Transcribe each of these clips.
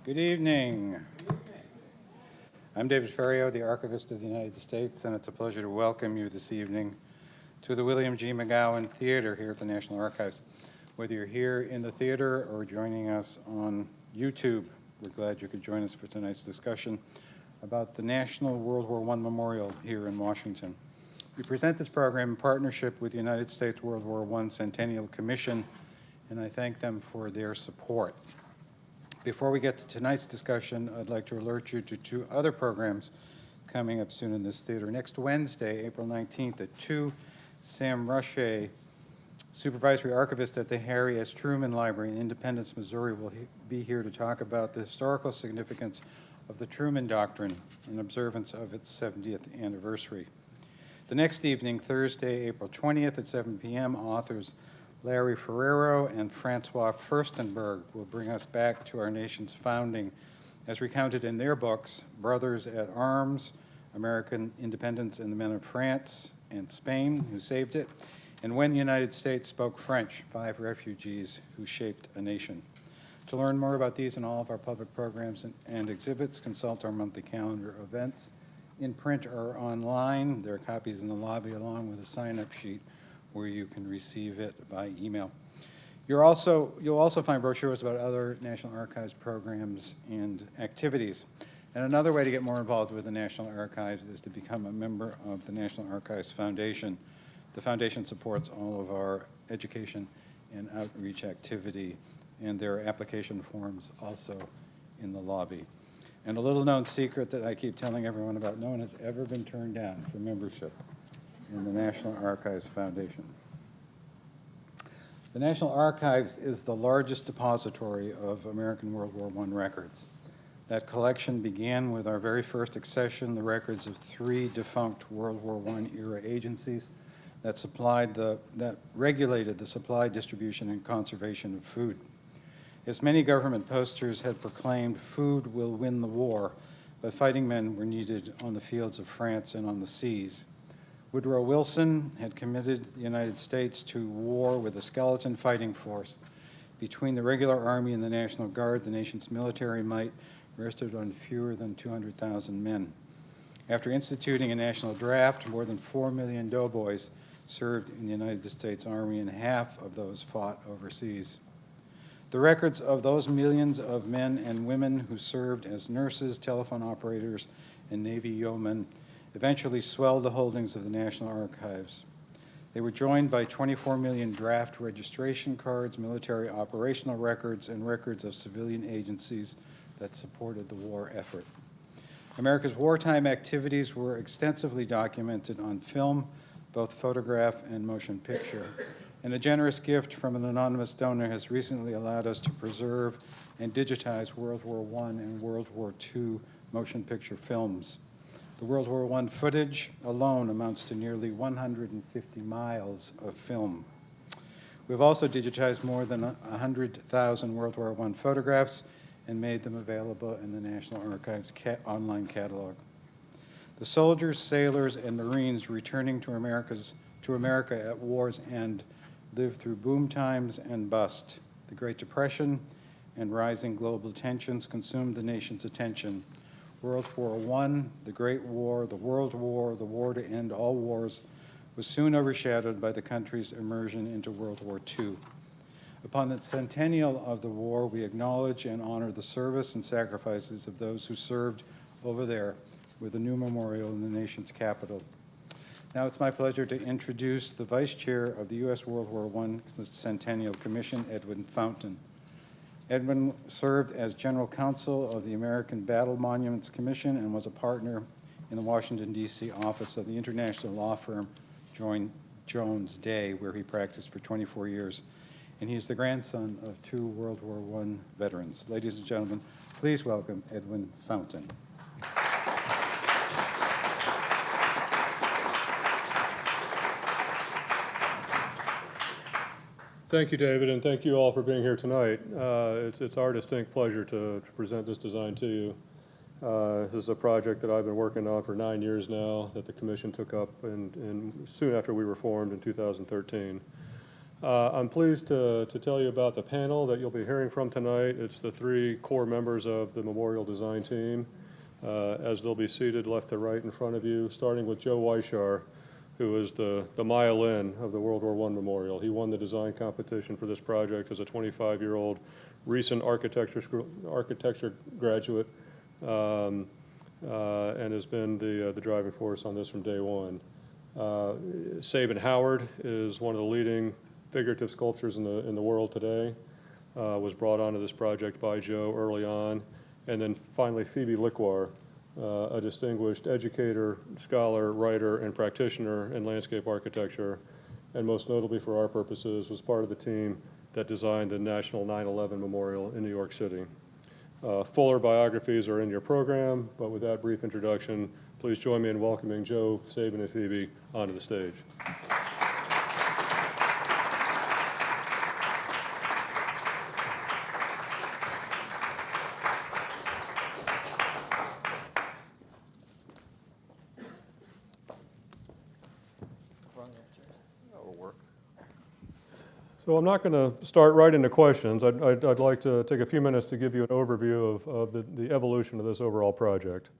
Good evening. I'm David Ferriero, the Archivist of the United States, and it's a pleasure to welcome you this evening to the William G. McGowan Theater here at the National Archives. Whether you're here in the theater or joining us on YouTube, we're glad you could join us for tonight's discussion about the National World War I Memorial here in Washington. We present this program in partnership with the United States World War I Centennial Commission, and I thank them for their support. Before we get to tonight's discussion, I'd like to alert you to two other programs coming up soon in this theater. Next Wednesday, April 19th at 2, Sam Rusche, Supervisory Archivist at the Harry S. Truman Library in Independence, Missouri, will be here to talk about the historical significance of the Truman Doctrine in observance of its 70th anniversary. The next evening, Thursday, April 20th at 7 p.m., authors Larry Ferrero and Francois Furstenberg will bring us back to our nation's founding as recounted in their books, Brothers at Arms, American Independence and the Men of France and Spain Who Saved It, and When the United States Spoke French, 5 Refugees Who Shaped a Nation. To learn more about these and all of our public programs and exhibits, consult our monthly calendar of events in print or online. There are copies in the lobby along with a sign-up sheet where you can receive it by email. You'll also find brochures about other National Archives programs and activities. And another way to get more involved with the National Archives is to become a member of the National Archives Foundation. The foundation supports all of our education and outreach activity, and there are application forms also in the lobby. And a little known secret that I keep telling everyone about, no one has ever been turned down for membership in the National Archives Foundation. The National Archives is the largest depository of American World War I records. That collection began with our very first accession, the records of 3 defunct World War I era agencies that regulated the supply, distribution, and conservation of food. As many government posters had proclaimed, food will win the war, but fighting men were needed on the fields of France and on the seas. Woodrow Wilson had committed the United States to war with a skeleton fighting force. Between the regular army and the National Guard, the nation's military might rested on fewer than 200,000 men. After instituting a national draft, more than 4 million doughboys served in the United States Army, and half of those fought overseas. The records of those millions of men and women who served as nurses, telephone operators, and Navy yeomen eventually swelled the holdings of the National Archives. They were joined by 24 million draft registration cards, military operational records, and records of civilian agencies that supported the war effort. America's wartime activities were extensively documented on film, both photograph and motion picture. And a generous gift from an anonymous donor has recently allowed us to preserve and digitize World War I and World War II motion picture films. The World War I footage alone amounts to nearly 150 miles of film. We've also digitized more than 100,000 World War I photographs and made them available in the National Archives online catalog. The soldiers, sailors, and Marines returning to America at war's end lived through boom times and bust. The Great Depression and rising global tensions consumed the nation's attention. World War I, the Great War, the World War, the war to end all wars, was soon overshadowed by the country's immersion into World War II. Upon the centennial of the war, we acknowledge and honor the service and sacrifices of those who served over there with a new memorial in the nation's capital. Now it's my pleasure to introduce the Vice Chair of the U.S. World War I Centennial Commission, Edwin Fountain. Edwin served as General Counsel of the American Battle Monuments Commission and was a partner in the Washington, D.C. office of the international law firm Jones Day, where he practiced for 24 years. And he's the grandson of 2 World War I veterans. Ladies and gentlemen, please welcome Edwin Fountain. Thank you, David, and thank you all for being here tonight. It's our distinct pleasure to present this design to you. This is a project that I've been working on for 9 years now that the Commission took up and soon after we were formed in 2013. I'm pleased to tell you about the panel that you'll be hearing from tonight. It's the three core members of the memorial design team, as they'll be seated left to right in front of you, starting with Joe Weishaar, who is the Maya Lin of the World War I Memorial. He won the design competition for this project as a 25-year-old recent architecture graduate, and has been the driving force on this from day one. Sabin Howard is one of the leading figurative sculptors in the world today, was brought onto this project by Joe early on. And then finally, Phoebe Lickwar, a distinguished educator, scholar, writer, and practitioner in landscape architecture, and most notably for our purposes, was part of the team that designed the National 9/11 Memorial in New York City. Fuller biographies are in your program, but with that brief introduction, please join me in welcoming Joe, Sabin, and Phoebe onto the stage. So I'm not going to start right into questions. I'd like to take a few minutes to give you an overview of the evolution of this overall project,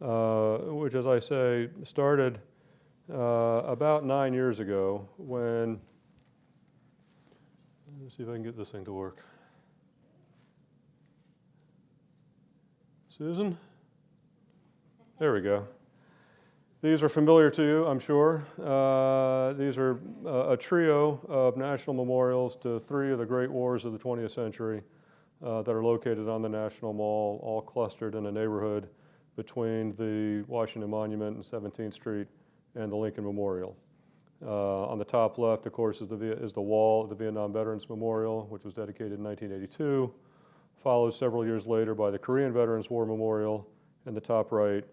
which, as I say, started about 9 years ago when, let's see if I can get this thing to work. Susan? There we go. These are familiar to you, I'm sure. These are a trio of national memorials to three of the great wars of the 20th century that are located on the National Mall, all clustered in a neighborhood between the Washington Monument and 17th Street and the Lincoln Memorial. On the top left, of course, is the wall at the Vietnam Veterans Memorial, which was dedicated in 1982, followed several years later by the Korean Veterans War Memorial in the top right.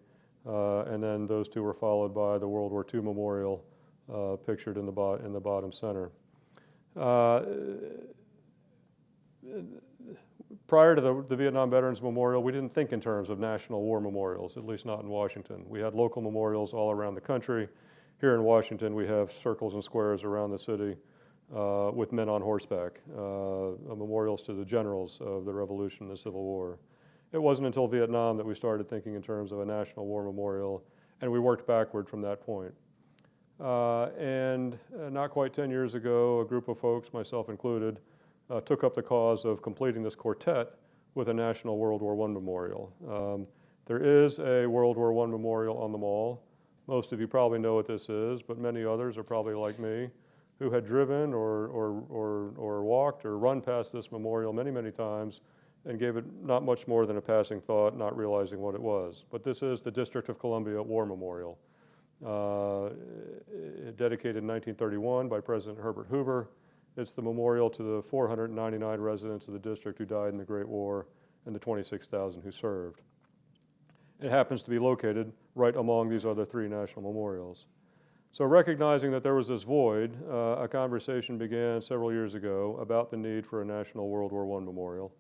And then those two were followed by the World War II Memorial, pictured in the bottom center. Prior to the Vietnam Veterans Memorial, we didn't think in terms of national war memorials, at least not in Washington. We had local memorials all around the country. Here in Washington, we have circles and squares around the city with men on horseback, memorials to the generals of the Revolution and the Civil War. It wasn't until Vietnam that we started thinking in terms of a national war memorial, and we worked backward from that point. And not quite 10 years ago, a group of folks, myself included, took up the cause of completing this quartet with a national World War I memorial. There is a World War I memorial on the Mall. Most of you probably know what this is, but many others are probably like me, who had driven or walked or run past this memorial many, many times, and gave it not much more than a passing thought, not realizing what it was. But this is the District of Columbia War Memorial, dedicated in 1931 by President Herbert Hoover. It's the memorial to the 499 residents of the district who died in the Great War and the 26,000 who served. It happens to be located right among these other three national memorials. So recognizing that there was this void, a conversation began several years ago about the need for a national World War I memorial.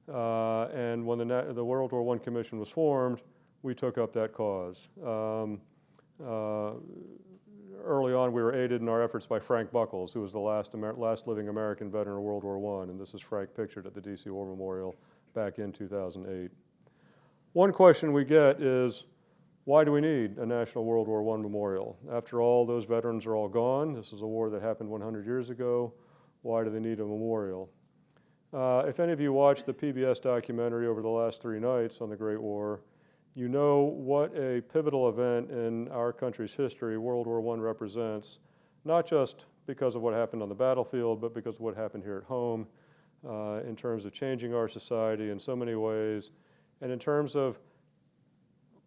And when the World War I Commission was formed, we took up that cause. Early on, we were aided in our efforts by Frank Buckles, who was the last living American veteran of World War I, and this is Frank pictured at the D.C. War Memorial back in 2008. One question we get is, why do we need a National World War I memorial? After all, those veterans are all gone. This is a war that happened 100 years ago. Why do they need a memorial? If any of you watched the PBS documentary over the last 3 nights on the Great War, you know what a pivotal event in our country's history World War I represents, not just because of what happened on the battlefield, but because of what happened here at home, in terms of changing our society in so many ways, and in terms of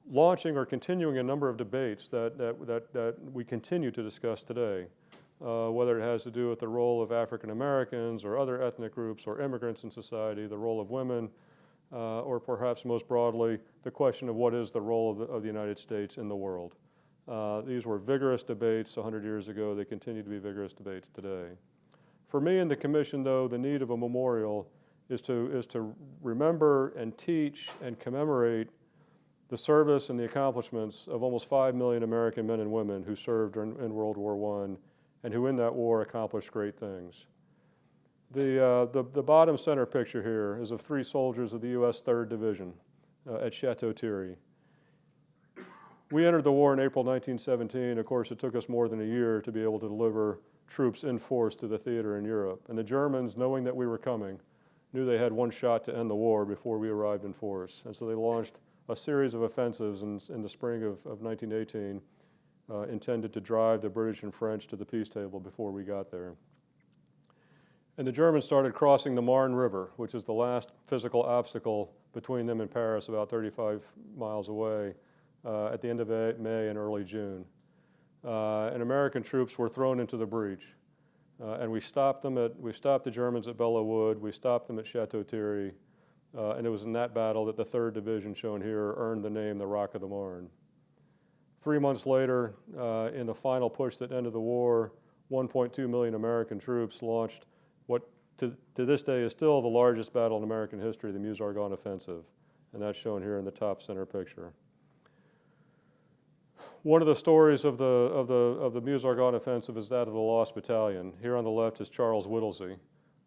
launching or continuing a number of debates that we continue to discuss today. Whether it has to do with the role of African Americans or other ethnic groups or immigrants in society, the role of women, or perhaps most broadly, the question of what is the role of the United States in the world. These were vigorous debates 100 years ago. They continue to be vigorous debates today. For me and the Commission, though, the need of a memorial is to remember and teach and commemorate the service and the accomplishments of almost 5 million American men and women who served in World War I and who in that war accomplished great things. The bottom center picture here is of 3 soldiers of the U.S. 3rd Division at Chateau Thierry. We entered the war in April 1917. Of course, it took us more than a year to be able to deliver troops in force to the theater in Europe. And the Germans, knowing that we were coming, knew they had one shot to end the war before we arrived in force. And so they launched a series of offensives in the spring of 1918 intended to drive the British and French to the peace table before we got there. And the Germans started crossing the Marne River, which is the last physical obstacle between them and Paris, about 35 miles away, at the end of May and early June. And American troops were thrown into the breach. And we stopped the Germans at Belleau Wood, we stopped them at Chateau Thierry, and it was in that battle that the 3rd Division, shown here, earned the name the Rock of the Marne. 3 months later, in the final push that ended the war, 1.2 million American troops launched what to this day is still the largest battle in American history, the Meuse-Argonne Offensive, and that's shown here in the top center picture. One of the stories of the Meuse-Argonne Offensive is that of the Lost Battalion. Here on the left is Charles Whittlesey,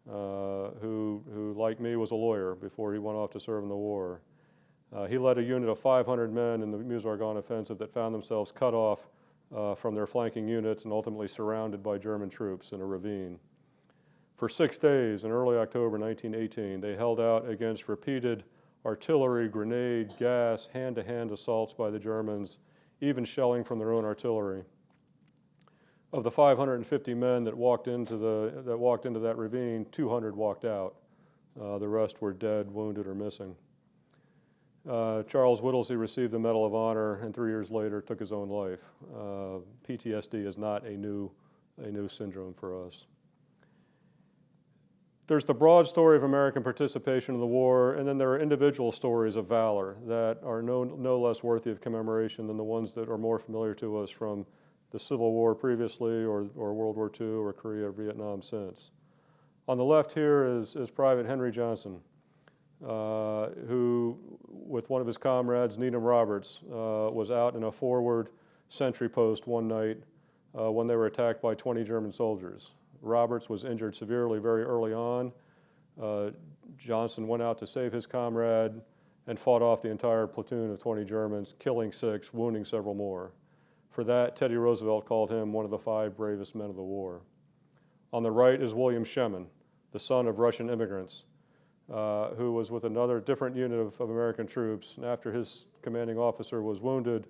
who, like me, was a lawyer before he went off to serve in the war. He led a unit of 500 men in the Meuse-Argonne Offensive that found themselves cut off from their flanking units and ultimately surrounded by German troops in a ravine. For 6 days in early October 1918, they held out against repeated artillery, grenade, gas, hand-to-hand assaults by the Germans, even shelling from their own artillery. Of the 550 men that walked into that ravine, 200 walked out. The rest were dead, wounded, or missing. Charles Whittlesey received the Medal of Honor, and 3 years later took his own life. PTSD is not a new syndrome for us. There's the broad story of American participation in the war, and then there are individual stories of valor that are no less worthy of commemoration than the ones that are more familiar to us from the Civil War previously, or World War II, or Korea, or Vietnam since. On the left here is Private Henry Johnson, who, with one of his comrades, Needham Roberts, was out in a forward sentry post one night when they were attacked by 20 German soldiers. Roberts was injured severely very early on. Johnson went out to save his comrade and fought off the entire platoon of 20 Germans, killing 6, wounding several more. For that, Teddy Roosevelt called him one of the 5 bravest men of the war. On the right is William Shemin, the son of Russian immigrants, who was with another different unit of American troops. And after his commanding officer was wounded,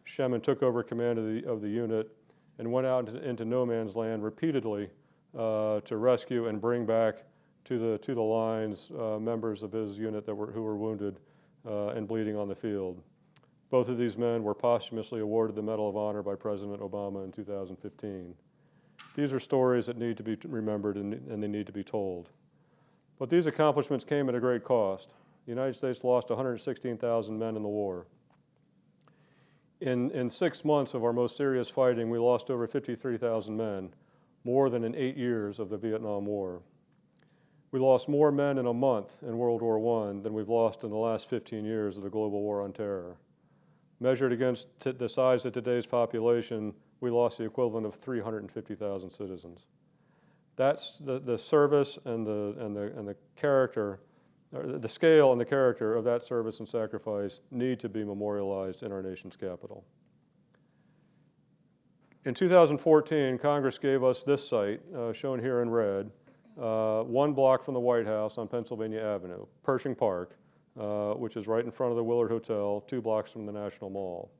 Shemin took over command of the unit and went out into no man's land repeatedly to rescue and bring back to the lines members of his unit who were wounded and bleeding on the field. Both of these men were posthumously awarded the Medal of Honor by President Obama in 2015. These are stories that need to be remembered and they need to be told. But these accomplishments came at a great cost. The United States lost 116,000 men in the war. In 6 months of our most serious fighting, we lost over 53,000 men, more than in 8 years of the Vietnam War. We lost more men in a month in World War I than we've lost in the last 15 years of the global war on terror. Measured against the size of today's population, we lost the equivalent of 350,000 citizens. That's the service and the character, or the scale and the character of that service and sacrifice need to be memorialized in our nation's capital. In 2014, Congress gave us this site, shown here in red, 1 block from the White House on Pennsylvania Avenue, Pershing Park, which is right in front of the Willard Hotel, 2 blocks from the National Mall.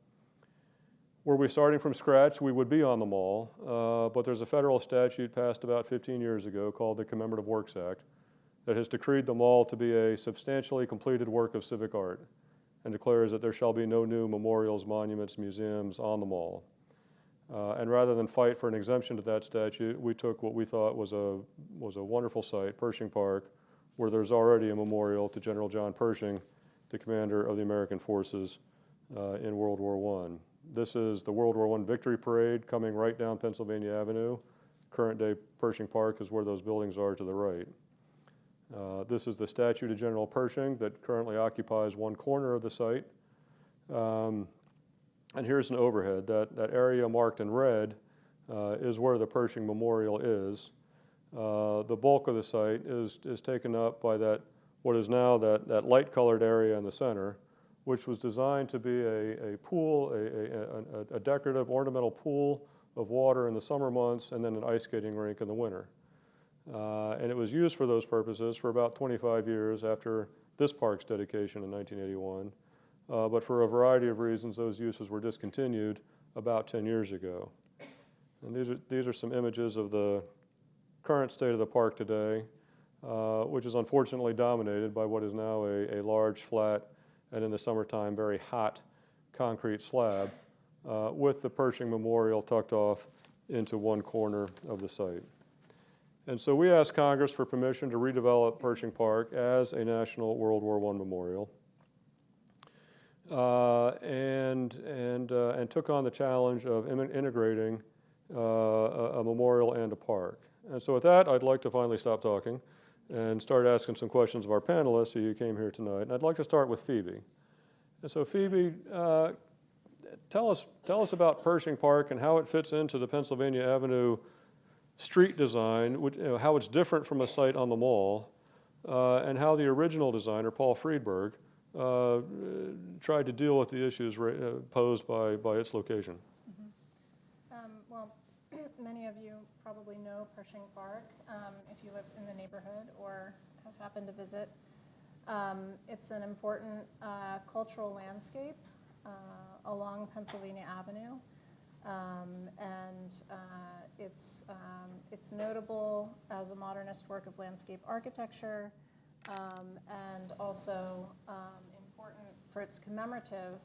Were we starting from scratch, we would be on the mall, but there's a federal statute passed about 15 years ago called the Commemorative Works Act that has decreed the mall to be a substantially completed work of civic art and declares that there shall be no new memorials, monuments, museums on the mall. And rather than fight for an exemption to that statute, we took what we thought was a wonderful site, Pershing Park, where there's already a memorial to General John Pershing, the commander of the American forces in World War I. This is the World War I Victory Parade coming right down Pennsylvania Avenue. Current day Pershing Park is where those buildings are to the right. This is the statue to General Pershing that currently occupies 1 corner of the site. And here's an overhead. That area marked in red is where the Pershing Memorial is. The bulk of the site is taken up by what is now that light-colored area in the center, which was designed to be a pool, a decorative ornamental pool of water in the summer months and then an ice skating rink in the winter. And it was used for those purposes for about 25 years after this park's dedication in 1981. But for a variety of reasons, those uses were discontinued about 10 years ago. And these are some images of the current state of the park today, which is unfortunately dominated by what is now a large, flat, and in the summertime, very hot concrete slab with the Pershing Memorial tucked off into one corner of the site. And so we asked Congress for permission to redevelop Pershing Park as a National World War I Memorial and took on the challenge of integrating a memorial and a park. And so with that, I'd like to finally stop talking and start asking some questions of our panelists who came here tonight. And I'd like to start with Phoebe. And so Phoebe, tell us about Pershing Park and how it fits into the Pennsylvania Avenue street design, how it's different from a site on the mall, and how the original designer, Paul Friedberg, tried to deal with the issues posed by its location. Well, many of you probably know Pershing Park if you live in the neighborhood or have happened to visit. It's an important cultural landscape along Pennsylvania Avenue. It's notable as a modernist work of landscape architecture and also important for its commemorative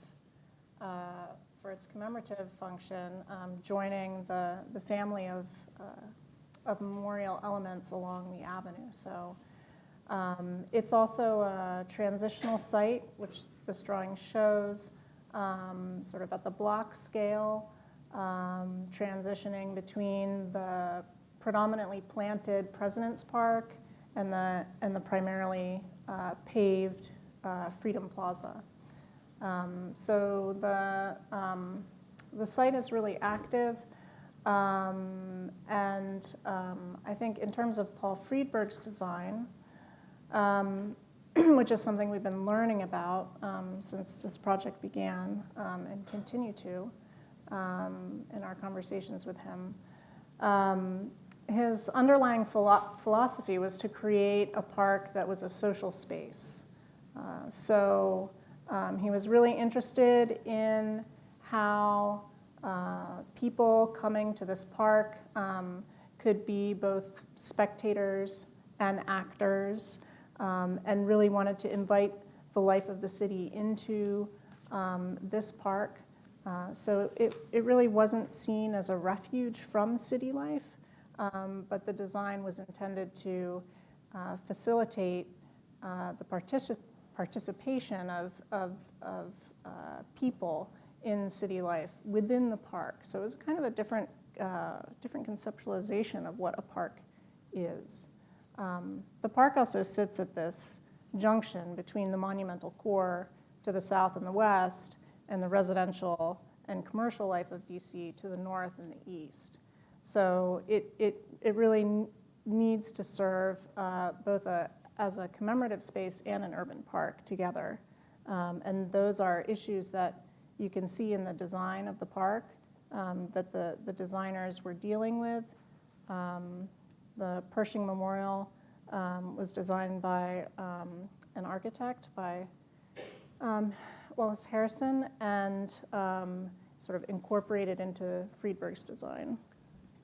function, joining the family of memorial elements along the avenue. So it's also a transitional site, which this drawing shows, sort of at the block scale, transitioning between the predominantly planted President's Park and the primarily paved Freedom Plaza. So the site is really active, and I think in terms of Paul Friedberg's design, which is something we've been learning about since this project began and continue to in our conversations with him. His underlying philosophy was to create a park that was a social space. So he was really interested in how people coming to this park could be both spectators and actors, and really wanted to invite the life of the city into this park. So it really wasn't seen as a refuge from city life, but the design was intended to facilitate the participation of people in city life within the park. So it was kind of a different conceptualization of what a park is. The park also sits at this junction between the monumental core to the south and the west and the residential and commercial life of DC to the north and the east. So it really needs to serve both as a commemorative space and an urban park together. And those are issues that you can see in the design of the park that the designers were dealing with. The Pershing Memorial was designed by an architect, by Wallace Harrison, and sort of incorporated into Friedberg's design.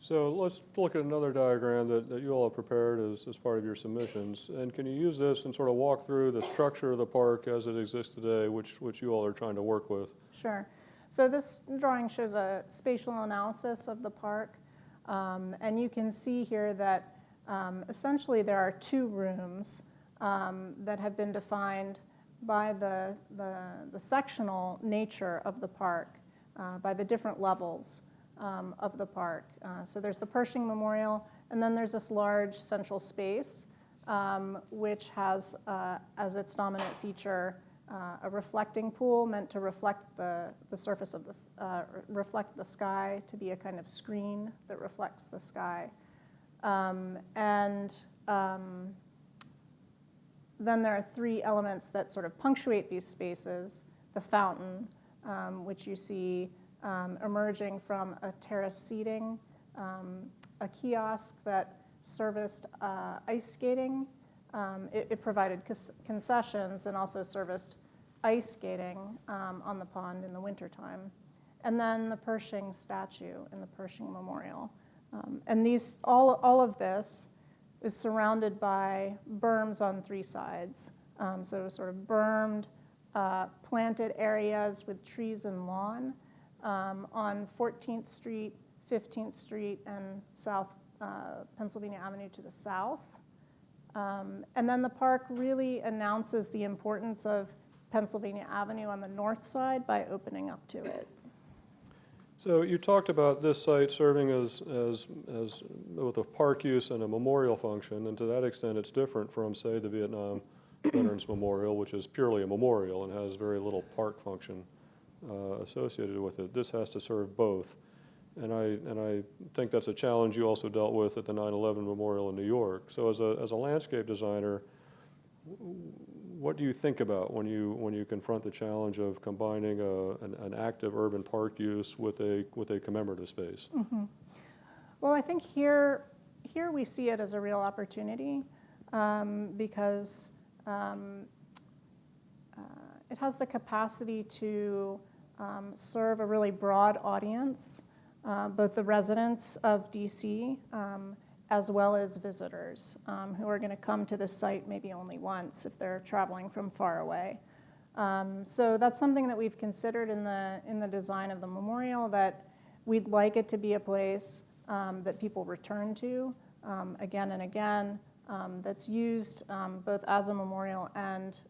So let's look at another diagram that you all have prepared as part of your submissions. And can you use this and sort of walk through the structure of the park as it exists today, which you all are trying to work with? Sure. So this drawing shows a spatial analysis of the park. And you can see here that essentially there are two rooms that have been defined by the sectional nature of the park, by the different levels of the park. So there's the Pershing Memorial, and then there's this large central space, which has as its dominant feature a reflecting pool meant to reflect the surface of reflect the sky, to be a kind of screen that reflects the sky. Then there are three elements that sort of punctuate these spaces. The fountain, which you see emerging from a terrace seating, a kiosk that serviced ice skating. It provided concessions and also serviced ice skating on the pond in the wintertime. And then the Pershing statue and the Pershing Memorial. And all of this is surrounded by berms on three sides. So sort of bermed, planted areas with trees and lawn on 14th Street, 15th Street, and South Pennsylvania Avenue to the south. And then the park really announces the importance of Pennsylvania Avenue on the north side by opening up to it. So you talked about this site serving as both a park use and a memorial function, and to that extent it's different from, say, the Vietnam Veterans Memorial, which is purely a memorial and has very little park function associated with it. This has to serve both. And I think that's a challenge you also dealt with at the 9/11 Memorial in New York. So as a landscape designer, what do you think about when you confront the challenge of combining an active urban park use with a commemorative space? Mm-hmm. Well, I think here we see it as a real opportunity because it has the capacity to serve a really broad audience. Both the residents of D.C. As well as visitors who are going to come to the site maybe only once if they're traveling from far away. So that's something that we've considered in the design of the memorial, that we'd like it to be a place that people return to again and again, that's used both as a memorial and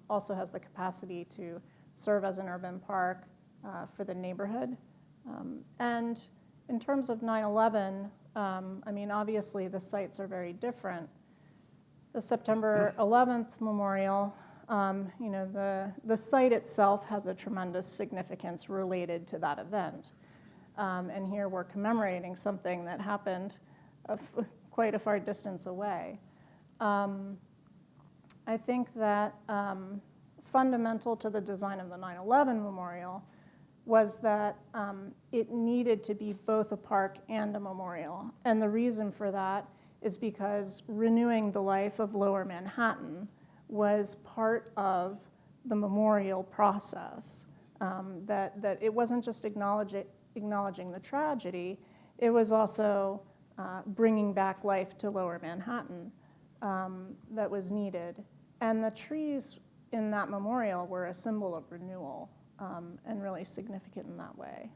also has the capacity to serve as an urban park for the neighborhood. And in terms of 9/11, I mean, obviously the sites are very different. The September 11th memorial, the site itself has a tremendous significance related to that event. And here we're commemorating something that happened quite a far distance away. I think that fundamental to the design of the 9/11 memorial was that it needed to be both a park and a memorial. And the reason for that is because renewing the life of Lower Manhattan was part of the memorial process. That it wasn't just acknowledging the tragedy, it was also bringing back life to Lower Manhattan that was needed. And the trees in that memorial were a symbol of renewal. And really significant in that way.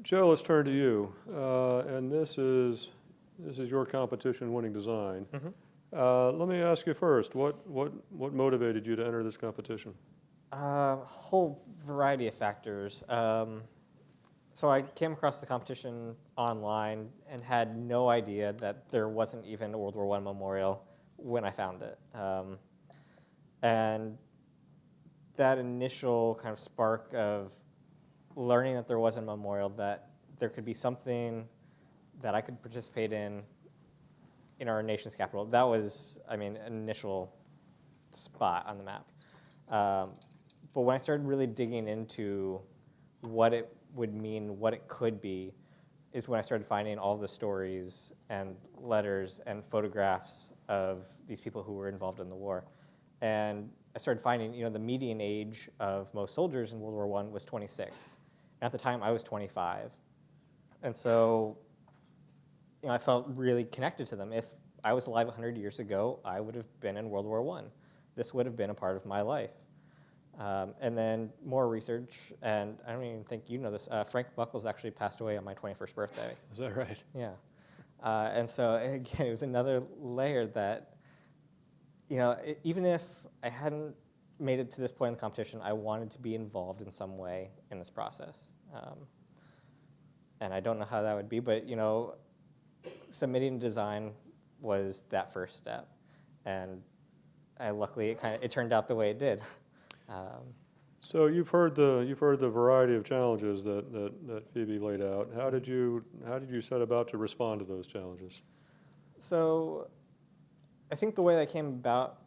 Joe, let's turn to you. And this is your competition-winning design. Mm-hmm. Let me ask you first, what motivated you to enter this competition? A whole variety of factors. So I came across the competition online and had no idea that there wasn't even a World War I memorial when I found it. And that initial kind of spark of learning that there was a memorial, that there could be something that I could participate in our nation's capital, that was, I mean, an initial spot on the map. But when I started really digging into what it would mean, what it could be, is when I started finding all the stories and letters and photographs of these people who were involved in the war. And I started finding, the median age of most soldiers in World War I was 26. And at the time, I was 25. And so, I felt really connected to them. If I was alive 100 years ago, I would have been in World War I. This would have been a part of my life. And then more research, and I don't even think you know this, Frank Buckles actually passed away on my 21st birthday. Is that right? Yeah. And so, again, it was another layer that, even if I hadn't made it to this point in the competition, I wanted to be involved in some way in this process. And I don't know how that would be, but, submitting design was that first step. And luckily it turned out the way it did. So you've heard the variety of challenges that Phoebe laid out. How did you set about to respond to those challenges? So I think the way that came about,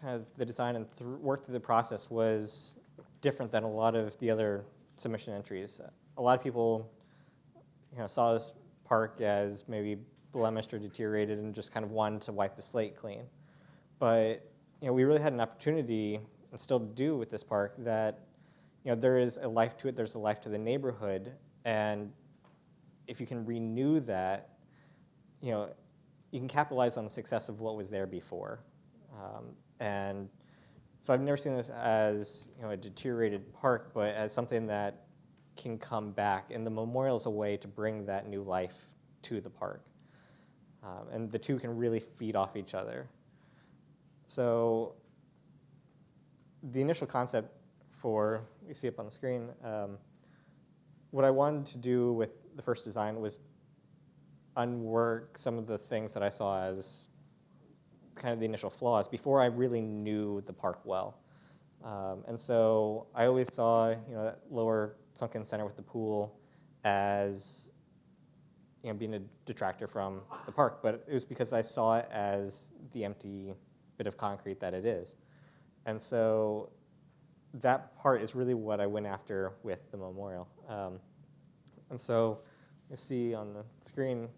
kind of the design and work through the process, was different than a lot of the other submission entries. A lot of people, saw this park as maybe blemished or deteriorated and just kind of wanted to wipe the slate clean. But we really had an opportunity, and still do with this park, that there is a life to it. There's a life to the neighborhood, and if you can renew that, you can capitalize on the success of what was there before. And so I've never seen this as a deteriorated park, but as something that can come back. And the memorial is a way to bring that new life to the park. And the two can really feed off each other. So the initial concept for, you see up on the screen, what I wanted to do with the first design was unwork some of the things that I saw as kind of the initial flaws before I really knew the park well. And so I always saw that lower sunken center with the pool as being a detractor from the park, but it was because I saw it as the empty bit of concrete that it is. And so that part is really what I went after with the memorial. And so you see on the screen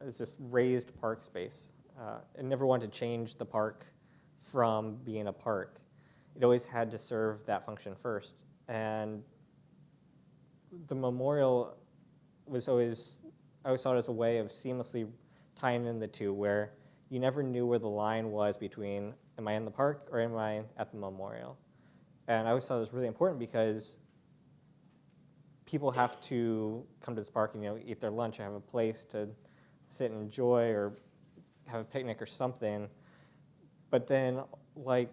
is this raised park space. I never wanted to change the park from being a park. It always had to serve that function first. And the memorial was always, I always saw it as a way of seamlessly tying in the two, where you never knew where the line was between, am I in the park or am I at the memorial? And I always thought it was really important because people have to come to this park and eat their lunch and have a place to sit and enjoy or have a picnic or something. But then, like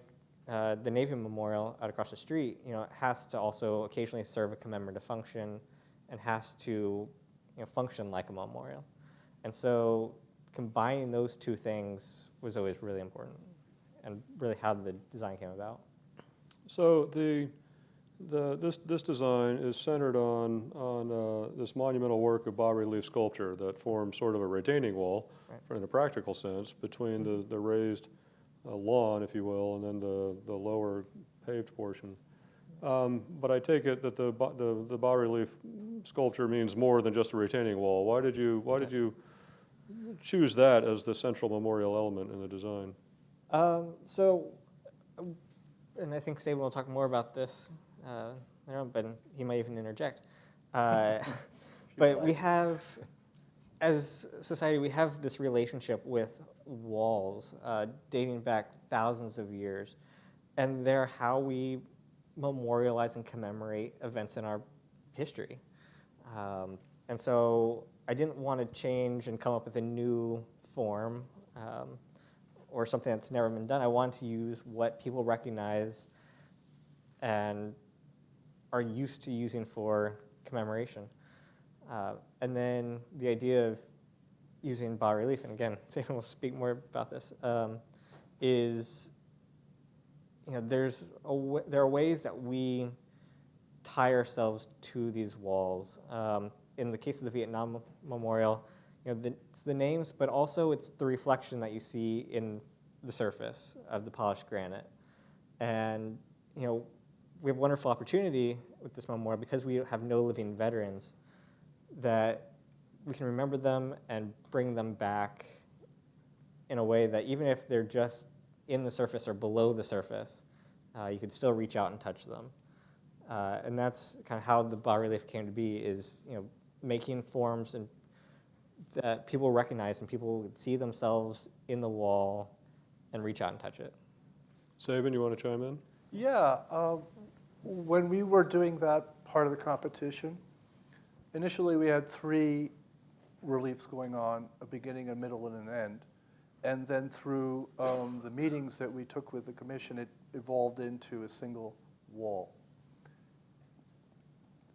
the Navy Memorial out across the street, it has to also occasionally serve a commemorative function and has to function like a memorial. And so combining those two things was always really important, and really how the design came about. So this design is centered on this monumental work of bas-relief sculpture that forms sort of a retaining wall, right, in a practical sense, between the raised lawn, if you will, and then the lower paved portion. But I take it that the bas-relief sculpture means more than just a retaining wall. Why did you choose that as the central memorial element in the design? And I think Sabin will talk more about this, but he might even interject. But we have, as a society, we have this relationship with walls dating back thousands of years, and they're how we memorialize and commemorate events in our history. And so I didn't want to change and come up with a new form or something that's never been done. I wanted to use what people recognize and are used to using for commemoration. And then the idea of using bas-relief, and again, Sabin will speak more about this, is there are ways that we tie ourselves to these walls. In the case of the Vietnam Memorial, it's the names, but also it's the reflection that you see in the surface of the polished granite. And we have a wonderful opportunity with this memorial, because we have no living veterans, that we can remember them and bring them back in a way that even if they're just in the surface or below the surface, you could still reach out and touch them. And that's kind of how the bas-relief came to be, is making forms and that people recognize and people would see themselves in the wall and reach out and touch it. Sabin, you want to chime in? Yeah, when we were doing that part of the competition, initially we had 3 reliefs going on, a beginning, a middle, and an end. And then through the meetings that we took with the commission, it evolved into a single wall.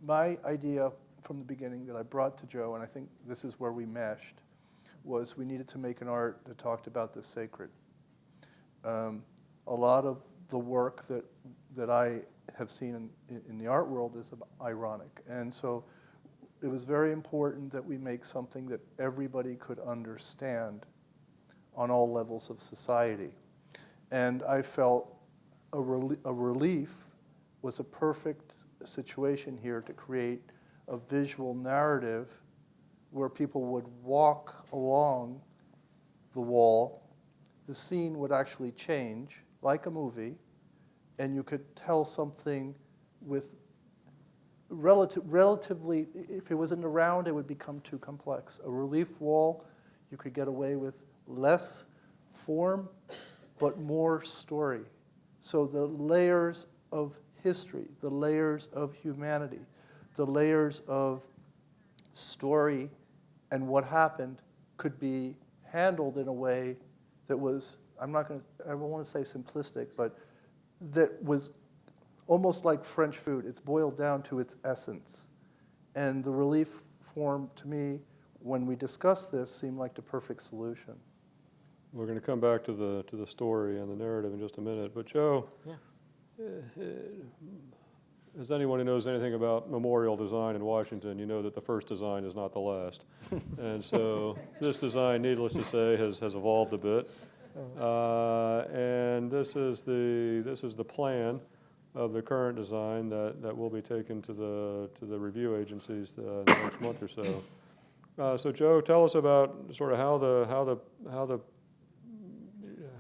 My idea from the beginning that I brought to Joe, and I think this is where we meshed, was we needed to make an art that talked about the sacred. a lot of the work that I have seen in the art world is ironic. And so it was very important that we make something that everybody could understand on all levels of society. And I felt a relief was a perfect situation here to create a visual narrative where people would walk along the wall. The scene would actually change, like a movie, and you could tell something with relatively, if it was in the round, it would become too complex. A relief wall, you could get away with less form, but more story. So the layers of history, the layers of humanity, the layers of story and what happened could be handled in a way that was, I don't want to say simplistic, but that was almost like French food. It's boiled down to its essence. And the relief form, to me, when we discussed this, seemed like the perfect solution. We're going to come back to the story and the narrative in just a minute. But Joe, as anyone who knows anything about memorial design in Washington, you know that the first design is not the last. And so this design, needless to say, has evolved a bit. And this is the plan of the current design that will be taken to the review agencies the next month or so. So Joe, tell us about sort of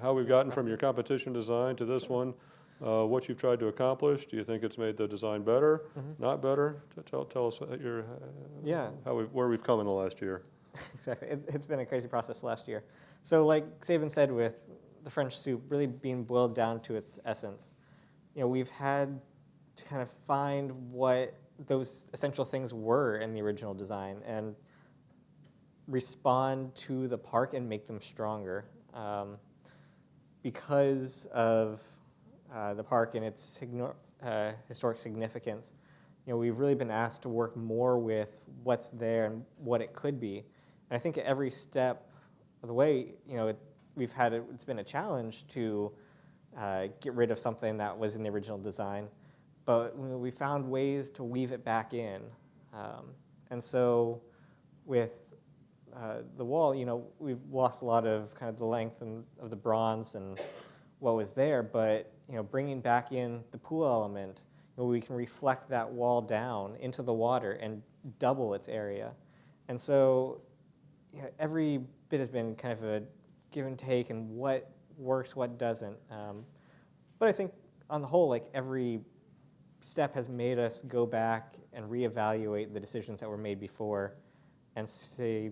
how we've gotten from your competition design to this one, what you've tried to accomplish. Do you think it's made the design better, not better? Tell us where we've come in the last year. Exactly. It's been a crazy process last year. So like Sabin said, with the French soup really being boiled down to its essence, we've had to kind of find what those essential things were in the original design and respond to the park and make them stronger. Because of the park and its historic significance, we've really been asked to work more with what's there and what it could be. And I think at every step of the way, it's been a challenge to get rid of something that was in the original design, but we found ways to weave it back in. And so with the wall, we've lost a lot of kind of the length of the bronze and what was there, but bringing back in the pool element, we can reflect that wall down into the water and double its area. And so every bit has been kind of a give and take and what works, what doesn't. But I think on the whole, like every step has made us go back and reevaluate the decisions that were made before and say,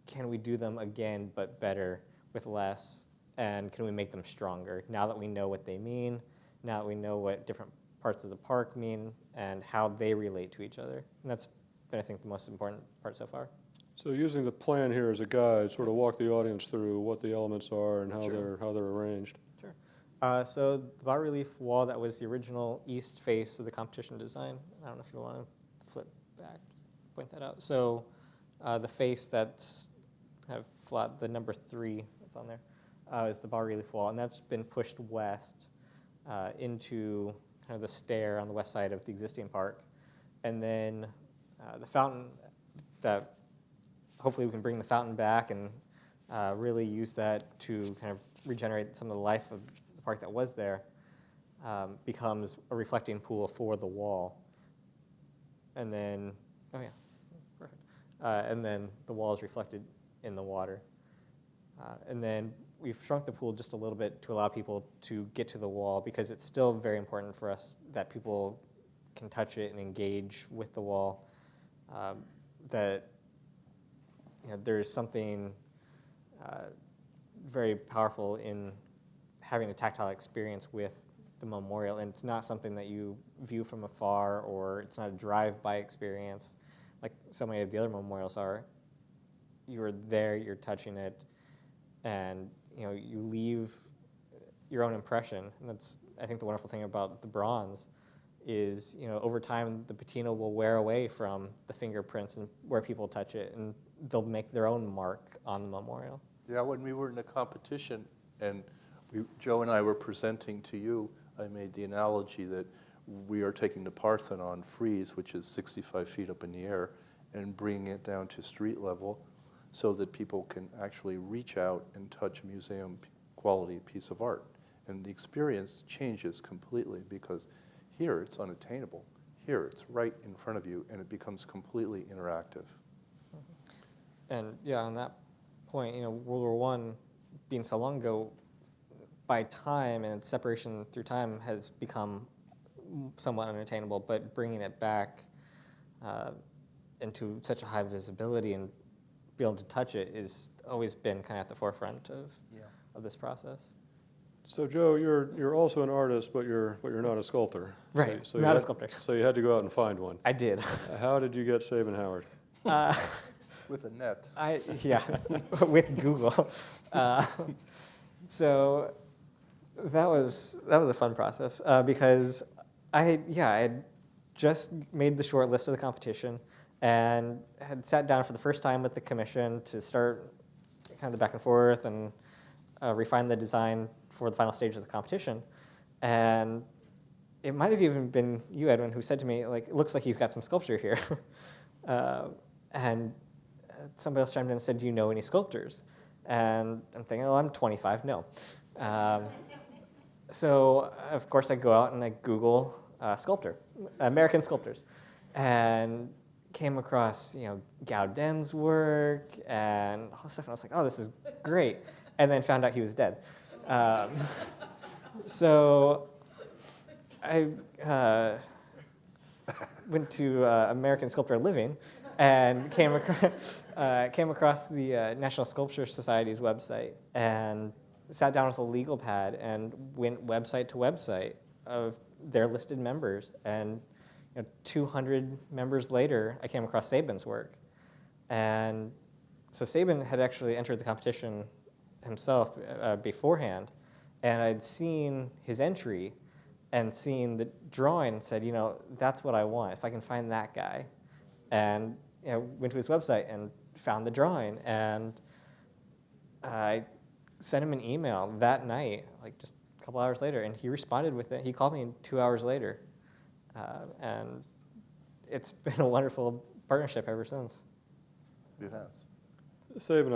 can we do them again but better with less? And can we make them stronger now that we know what they mean, now that we know what different parts of the park mean and how they relate to each other? And that's been, I think, the most important part so far. So using the plan here as a guide, sort of walk the audience through what the elements are and how they're arranged. Sure. So the bas-relief wall, that was the original east face of the competition design. I don't know if you want to flip back, point that out. So the face that's kind of flat, the number 3 that's on there, is the bas-relief wall, and that's been pushed west into kind of the stair on the west side of the existing park. And then the fountain, that hopefully we can bring the fountain back and really use that to kind of regenerate some of the life of the park that was there, becomes a reflecting pool for the wall. And then, perfect. And then the wall is reflected in the water. And then we've shrunk the pool just a little bit to allow people to get to the wall, because it's still very important for us that people can touch it and engage with the wall. That there's something very powerful in having a tactile experience with the memorial, and it's not something that you view from afar, or it's not a drive-by experience like so many of the other memorials are. You're there, you're touching it, and you leave your own impression. And that's, I think, the wonderful thing about the bronze is, over time the patina will wear away from the fingerprints and where people touch it, and they'll make their own mark on the memorial. Yeah, when we were in the competition and Joe and I were presenting to you, I made the analogy that we are taking the Parthenon frieze, which is 65 feet up in the air, and bringing it down to street level so that people can actually reach out and touch a museum quality piece of art. And the experience changes completely because here it's unattainable. Here it's right in front of you and it becomes completely interactive. And yeah, on that point, World War I being so long ago, by time and its separation through time has become somewhat unattainable, but bringing it back into such a high visibility and be able to touch it has always been kind of at the forefront of this process. So Joe, you're also an artist, but you're not a sculptor. Right, So not a sculptor. So you had to go out and find one. I did. How did you get Sabin Howard? With a net. Yeah, with Google. So that was a fun process because I had just made the short list of the competition and had sat down for the first time with the commission to start kind of the back and forth and refine the design for the final stage of the competition. And it might have even been you, Edwin, who said to me, like, it looks like you've got some sculpture here. And somebody else chimed in and said, do you know any sculptors? And I'm thinking, oh, I'm 25, no. So, of course, I go out and I Google sculptor, American sculptors, and came across, Gaudin's work and all this stuff, and I was like, oh, this is great. And then found out he was dead. So I went to American Sculptor Living and came across the National Sculpture Society's website and sat down with a legal pad and went website to website of their listed members. And 200 members later, I came across Sabin's work. And so Sabin had actually entered the competition himself beforehand, and I'd seen his entry and seen the drawing and said, that's what I want, if I can find that guy. And went to his website and found the drawing, and I sent him an email that night, like just a couple hours later, and he responded with it. He called me 2 hours later, and it's been a wonderful partnership ever since. It has. Sabin,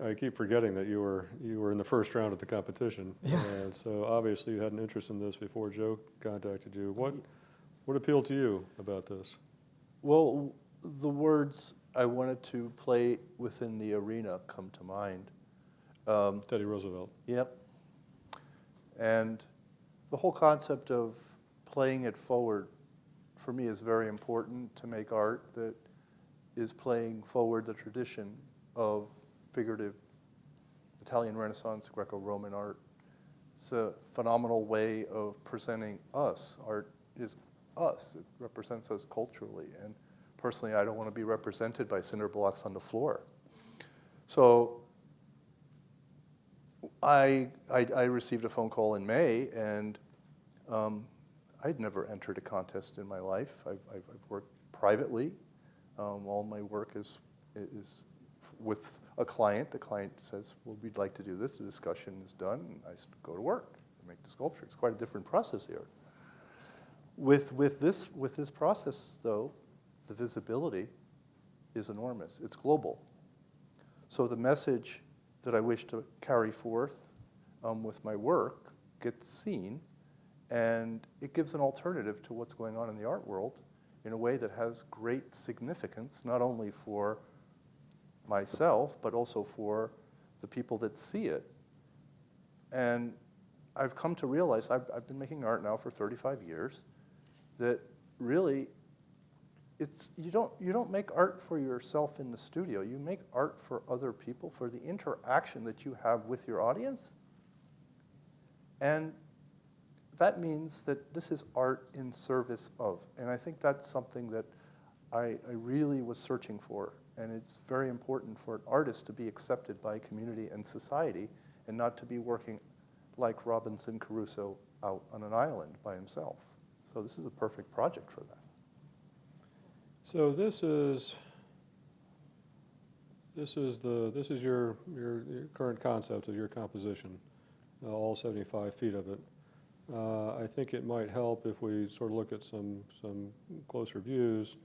I keep forgetting that you were in the first round of the competition. Yeah. And so obviously you had an interest in this before Joe contacted you. What appealed to you about this? Well, the words I wanted to play within the arena come to mind. Teddy Roosevelt. Yep. And the whole concept of playing it forward, for me, is very important to make art that is playing forward the tradition of figurative Italian Renaissance, Greco-Roman art. It's a phenomenal way of presenting us. Art is us. It represents us culturally. And personally, I don't want to be represented by cinder blocks on the floor. So I received a phone call in May, and I'd never entered a contest in my life. I've worked privately. All my work is with a client. The client says, well, we'd like to do this. The discussion is done, and I go to work and make the sculpture. It's quite a different process here. With this process, though, the visibility is enormous. It's global. So the message that I wish to carry forth with my work gets seen, and it gives an alternative to what's going on in the art world in a way that has great significance, not only for myself, but also for the people that see it. And I've come to realize, I've been making art now for 35 years, that really you don't make art for yourself in the studio. You make art for other people, for the interaction that you have with your audience. And that means that this is art in service of. And I think that's something that I really was searching for. And it's very important for an artist to be accepted by community and society and not to be working like Robinson Crusoe out on an island by himself. So this is a perfect project for that. So this is your current concept of your composition. all 75 feet of it. I think it might help if we sort of look at some closer views.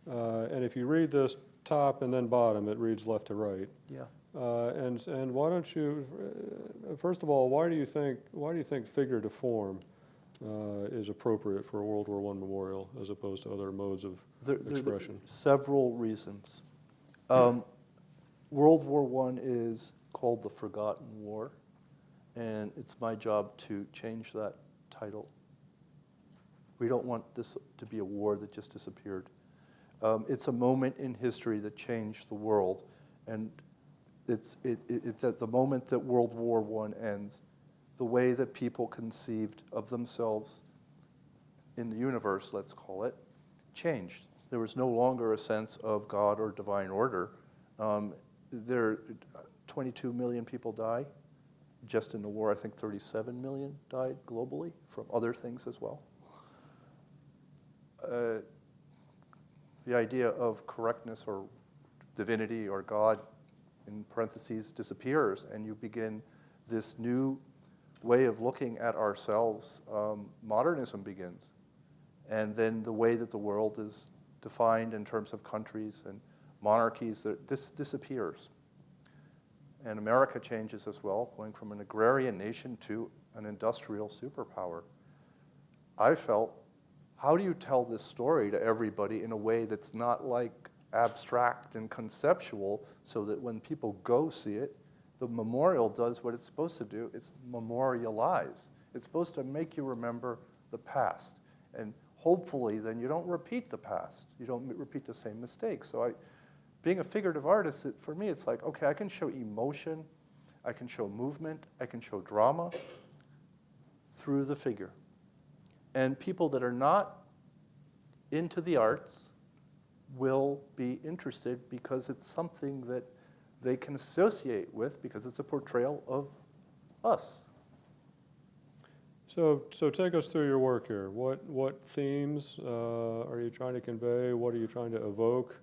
And if you read this top and then bottom, it reads left to right. Yeah. And why don't you, first of all, why do you think figure to form is appropriate for a World War I memorial as opposed to other modes of expression? Several reasons. World War I is called the Forgotten War, and it's my job to change that title. We don't want this to be a war that just disappeared. It's a moment in history that changed the world, and it's at the moment that World War I ends, the way that people conceived of themselves in the universe, let's call it, changed. There was no longer a sense of God or divine order. 22 million people die. Just in the war, I think 37 million died globally from other things as well. The idea of correctness or divinity or God, in parentheses, disappears, and you begin this new way of looking at ourselves. Modernism begins. And then the way that the world is defined in terms of countries and monarchies, this disappears. And America changes as well, going from an agrarian nation to an industrial superpower. I felt, how do you tell this story to everybody in a way that's not like abstract and conceptual, so that when people go see it, the memorial does what it's supposed to do. It's memorialize. It's supposed to make you remember the past. And hopefully then you don't repeat the past. You don't repeat the same mistakes. So being a figurative artist, for me, it's like, okay, I can show emotion, I can show movement, I can show drama through the figure. And people that are not into the arts will be interested because it's something that they can associate with, because it's a portrayal of us. So take us through your work here. What themes are you trying to convey? What are you trying to evoke?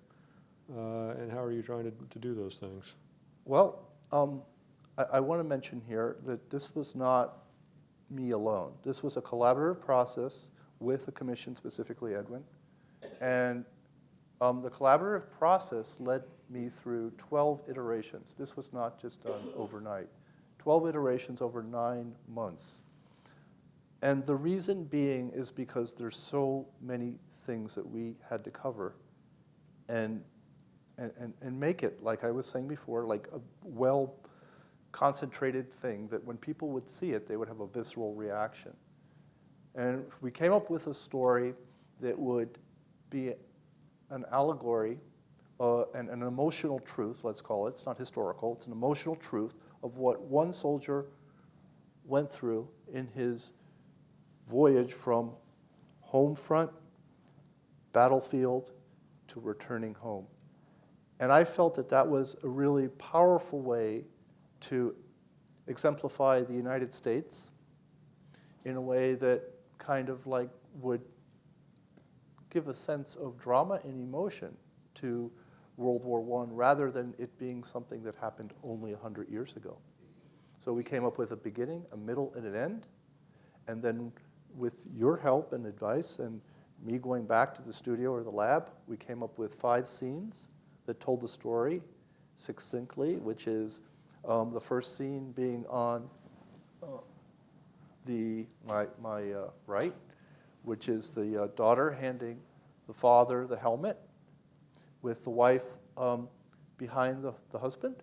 And how are you trying to do those things? Well, I want to mention here that this was not me alone. This was a collaborative process with the commission, specifically Edwin. And the collaborative process led me through 12 iterations. This was not just done overnight. 12 iterations over 9 months. And the reason being is because there's so many things that we had to cover and make it, like I was saying before, like a well-concentrated thing that when people would see it, they would have a visceral reaction. And we came up with a story that would be an allegory and an emotional truth, let's call it. It's not historical. It's an emotional truth of what one soldier went through in his voyage from home front, battlefield, to returning home. And I felt that that was a really powerful way to exemplify the United States in a way that kind of like would give a sense of drama and emotion to World War I, rather than it being something that happened only 100 years ago. So we came up with a beginning, a middle, and an end. And then with your help and advice and me going back to the studio or the lab, we came up with 5 scenes that told the story succinctly, which is the first scene being on my right, which is the daughter handing the father the helmet with the wife behind the husband.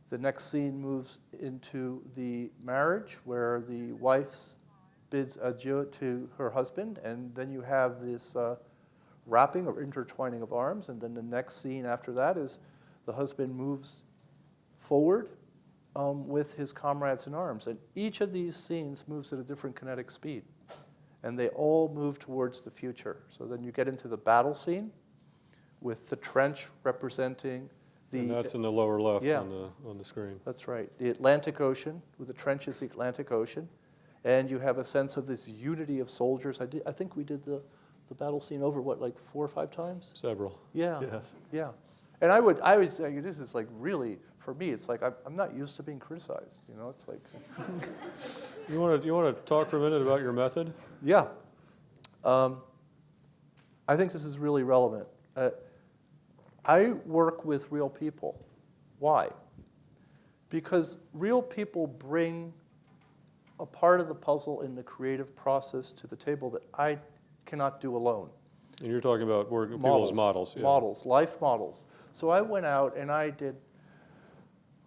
The next scene moves into the marriage where the wife bids adieu to her husband, and then you have this wrapping or intertwining of arms, and then the next scene after that is the husband moves forward with his comrades in arms. And each of these scenes moves at a different kinetic speed, and they all move towards the future. So then you get into the battle scene with the trench representing the... And that's in the lower left, yeah, on the screen. That's right. The Atlantic Ocean, with the trench is the Atlantic Ocean, and you have a sense of this unity of soldiers. I think we did the battle scene over, what, like 4 or 5 times? Several. Yeah. Yes. Yeah. And I would say, this is like really, for me, it's like I'm not used to being criticized, you know, it's like. You want to talk for a minute about your method? Yeah. I think this is really relevant. I work with real people. Why? Because real people bring a part of the puzzle in the creative process to the table that I cannot do alone. And you're talking about people as models. Yeah. Models, life models. So I went out and I did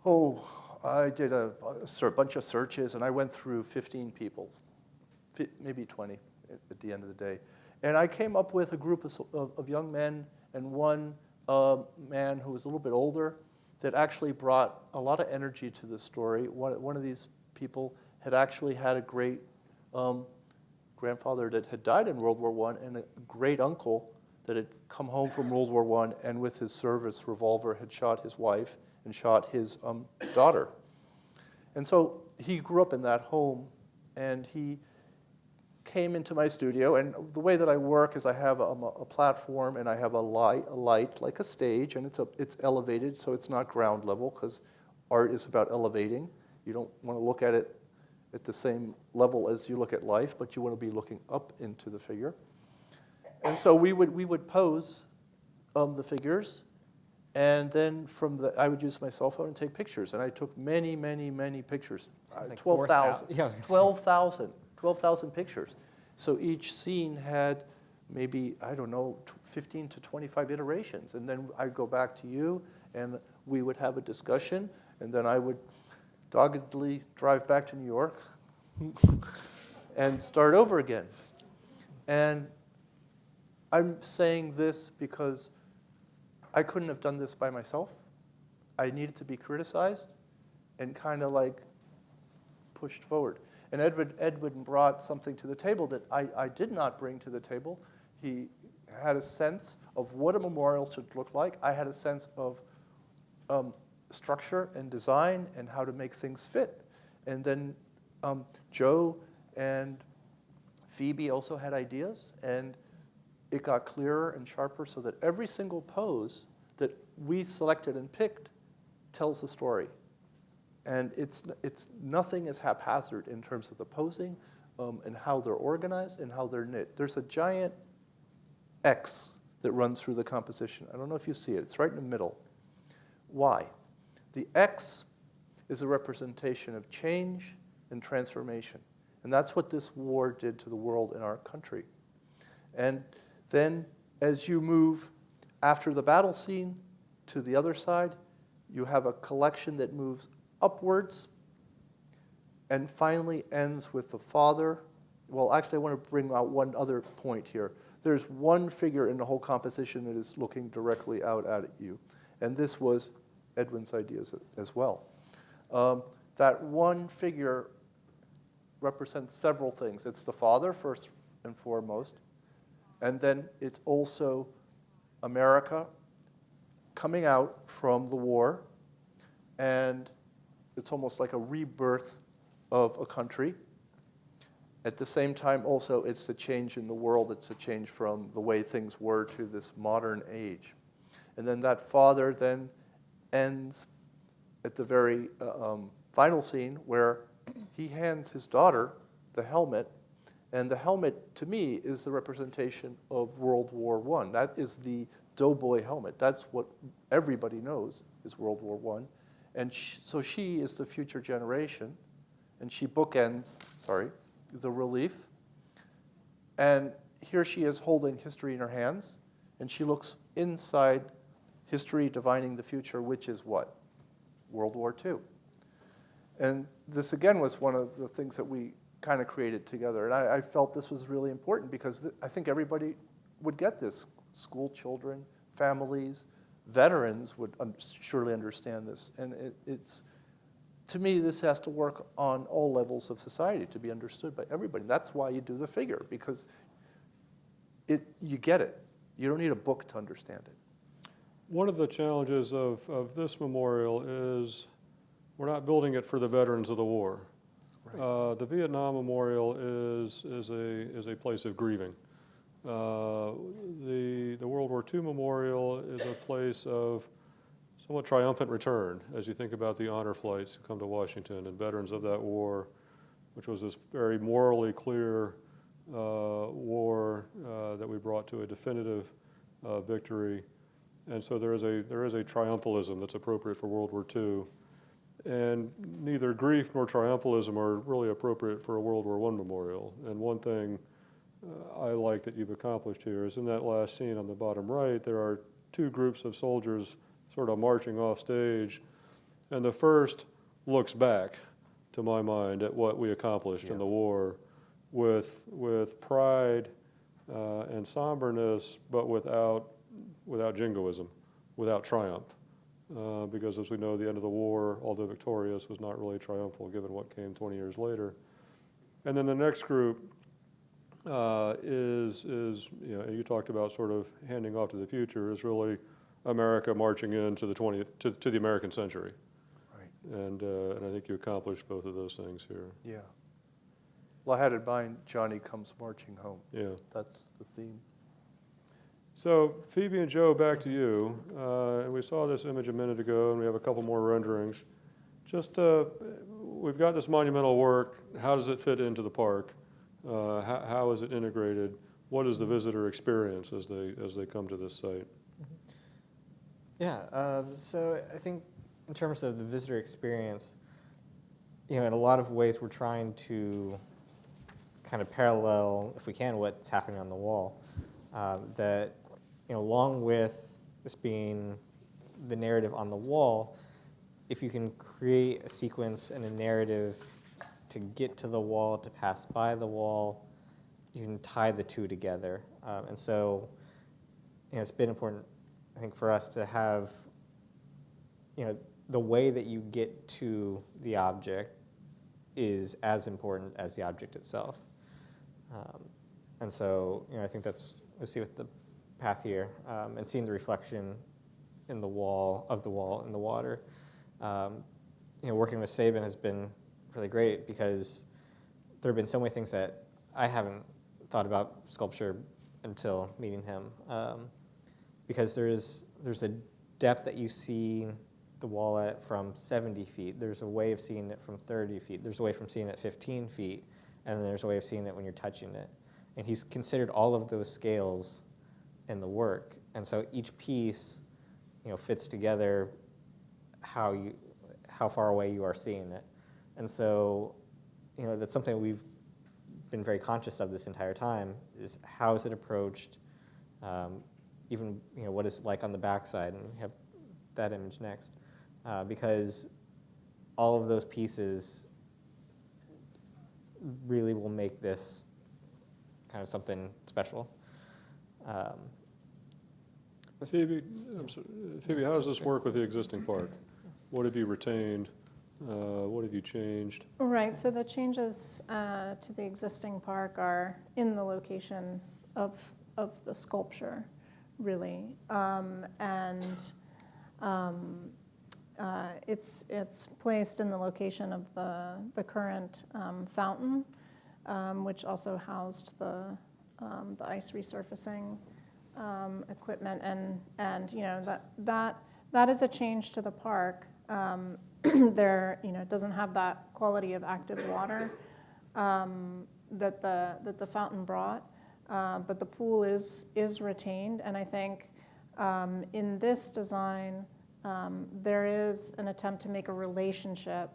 a bunch of searches, and I went through 15 people, maybe 20 at the end of the day. And I came up with a group of young men and one man who was a little bit older that actually brought a lot of energy to the story. One of these people had actually had a great grandfather that had died in World War I and a great uncle that had come home from World War I and with his service revolver had shot his wife and shot his daughter. And so he grew up in that home, and he came into my studio, and the way that I work is I have a platform and I have a light like a stage, and it's elevated, so it's not ground level because art is about elevating. You don't want to look at it at the same level as you look at life, but you want to be looking up into the figure. And so we would pose the figures, and then I would use my cell phone and take pictures, and I took many, many, many pictures. Like 12,000. 4,000. Yeah, 12,000 pictures. So each scene had maybe, I don't know, 15 to 25 iterations. And then I'd go back to you, and we would have a discussion, and then I would doggedly drive back to New York and start over again. And I'm saying this because I couldn't have done this by myself. I needed to be criticized and kind of like pushed forward. And Edwin brought something to the table that I did not bring to the table. He had a sense of what a memorial should look like. I had a sense of structure and design and how to make things fit. And then Joe and Phoebe also had ideas, and it got clearer and sharper so that every single pose that we selected and picked tells the story. And it's nothing is haphazard in terms of the posing and how they're organized and how they're knit. There's a giant X that runs through the composition. I don't know if you see it. It's right in the middle. Why? The X is a representation of change and transformation. And that's what this war did to the world and our country. And then as you move after the battle scene to the other side, you have a collection that moves upwards and finally ends with the father. Well, actually, I want to bring out one other point here. There's one figure in the whole composition that is looking directly out at you, and this was Edwin's ideas as well. That one figure represents several things. It's the father, first and foremost, and then it's also America coming out from the war, and it's almost like a rebirth of a country. At the same time, also, it's the change in the world. It's a change from the way things were to this modern age. And then that father then ends at the very final scene where he hands his daughter the helmet. And the helmet, to me, is the representation of World War I. That is the doughboy helmet. That's what everybody knows is World War I. And so she is the future generation, and she bookends, the relief. And here she is holding history in her hands, and she looks inside history divining the future, which is what? World War II. And this, again, was one of the things that we kind of created together. And I felt this was really important because I think everybody would get this. School children, families, veterans would surely understand this. And it's, to me, this has to work on all levels of society to be understood by everybody. That's why you do the figure, because you get it. You don't need a book to understand it. One of the challenges of this memorial is we're not building it for the veterans of the war. Right. The Vietnam Memorial is a place of grieving. The World War II Memorial is a place of somewhat triumphant return as you think about the honor flights who come to Washington and veterans of that war, which was this very morally clear war that we brought to a definitive victory. And so there is a triumphalism that's appropriate for World War II. And neither grief nor triumphalism are really appropriate for a World War I memorial. And one thing I like that you've accomplished here is in that last scene on the bottom right, there are two groups of soldiers sort of marching off stage. And the first looks back, to my mind, at what we accomplished in the war with pride and somberness, but without jingoism, without triumph. Because as we know, the end of the war, although victorious, was not really triumphal given what came 20 years later. And then the next group is you talked about sort of handing off to the future, is really America marching into to the American century. Right. And I think you accomplished both of those things here. Yeah. Well, I had in mind Johnny Comes Marching Home. Yeah. That's the theme. So Phoebe and Joe, back to you. And we saw this image a minute ago, and we have a couple more renderings. Just, we've got this monumental work. How does it fit into the park? How is it integrated? What is the visitor experience as they come to this site? Yeah, so I think in terms of the visitor experience, in a lot of ways we're trying to kind of parallel, if we can, what's happening on the wall. That, along with this being the narrative on the wall, if you can create a sequence and a narrative to get to the wall, to pass by the wall, you can tie the two together. And so, it's been important, I think, for us to have, the way that you get to the object is as important as the object itself. And so, I think that's, we see with the path here, and seeing the reflection in the wall, in the water. Working with Sabin has been really great because there have been so many things that I haven't thought about sculpture until meeting him. Because there's a depth that you see the wall at from 70 feet. There's a way of seeing it from 30 feet. There's a way from seeing it 15 feet. And then there's a way of seeing it when you're touching it. And he's considered all of those scales in the work. And so each piece, fits together how far away you are seeing it. And so, that's something we've been very conscious of this entire time, is how is it approached, even, what is it like on the backside, and we have that image next. Because all of those pieces really will make this kind of something special. Phoebe, Phoebe, how does this work with the existing park? What have you retained? What have you changed? Right, so the changes to the existing park are in the location of the sculpture, really. It's placed in the location of the current fountain, which also housed the ice resurfacing equipment, and that is a change to the park. There, it doesn't have that quality of active water that the fountain brought, but the pool is retained, and I think in this design there is an attempt to make a relationship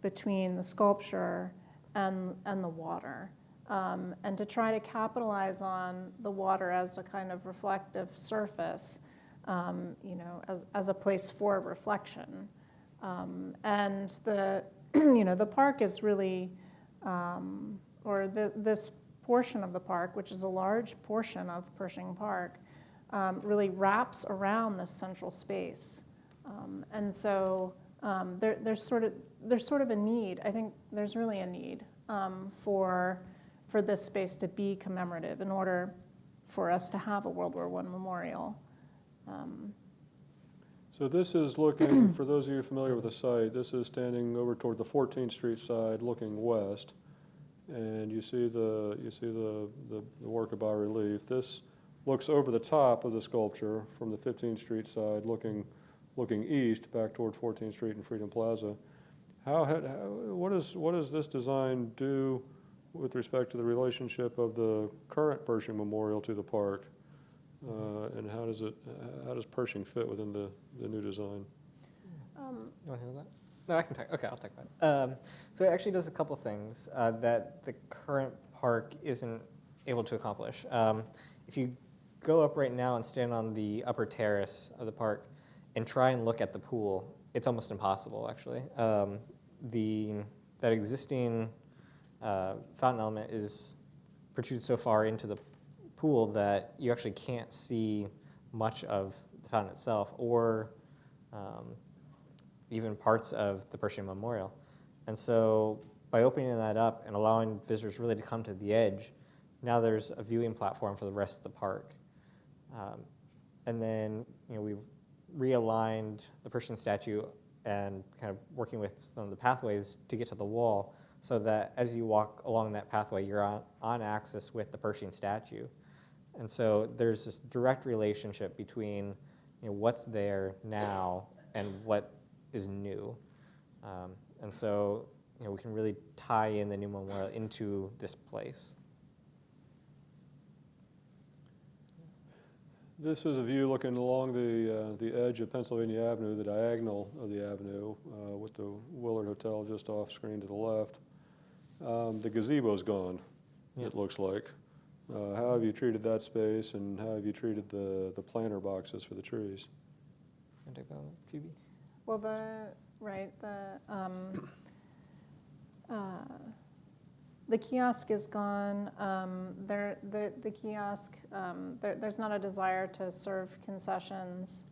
between the sculpture and the water, and to try to capitalize on the water as a kind of reflective surface, as a place for reflection. And the, the park is really, this portion of the park, which is a large portion of Pershing Park, really wraps around this central space. And so there's sort of a need. I think there's really a need for this space to be commemorative in order for us to have a World War I memorial. So this is looking, for those of you familiar with the site, this is standing over toward the 14th Street side looking west, and you see the work of bas-relief. This looks over the top of the sculpture from the 15th Street side looking looking east back toward 14th Street and Freedom Plaza. What does this design do with respect to the relationship of the current Pershing Memorial to the park? And how does Pershing fit within the new design? You want to handle that? No, I can talk. Okay, I'll talk about it. So it actually does a couple things that the current park isn't able to accomplish. If you go up right now and stand on the upper terrace of the park and try and look at the pool, it's almost impossible, actually. That existing fountain element is protrudes so far into the pool that you actually can't see much of the fountain itself or even parts of the Pershing Memorial. And so by opening that up and allowing visitors really to come to the edge, now there's a viewing platform for the rest of the park. And then we've realigned the Pershing statue and kind of working with some of the pathways to get to the wall so that as you walk along that pathway, you're on axis with the Pershing statue. And so there's this direct relationship between what's there now and what is new. And so we can really tie in the new memorial into this place. This is a view looking along the edge of Pennsylvania Avenue, the diagonal of the avenue, with the Willard Hotel just off screen to the left. The gazebo's gone, Yep. it looks like. How have you treated that space, and how have you treated the planter boxes for the trees? Can I take that one, Phoebe? Well, the kiosk is gone. The kiosk, there's not a desire to serve concessions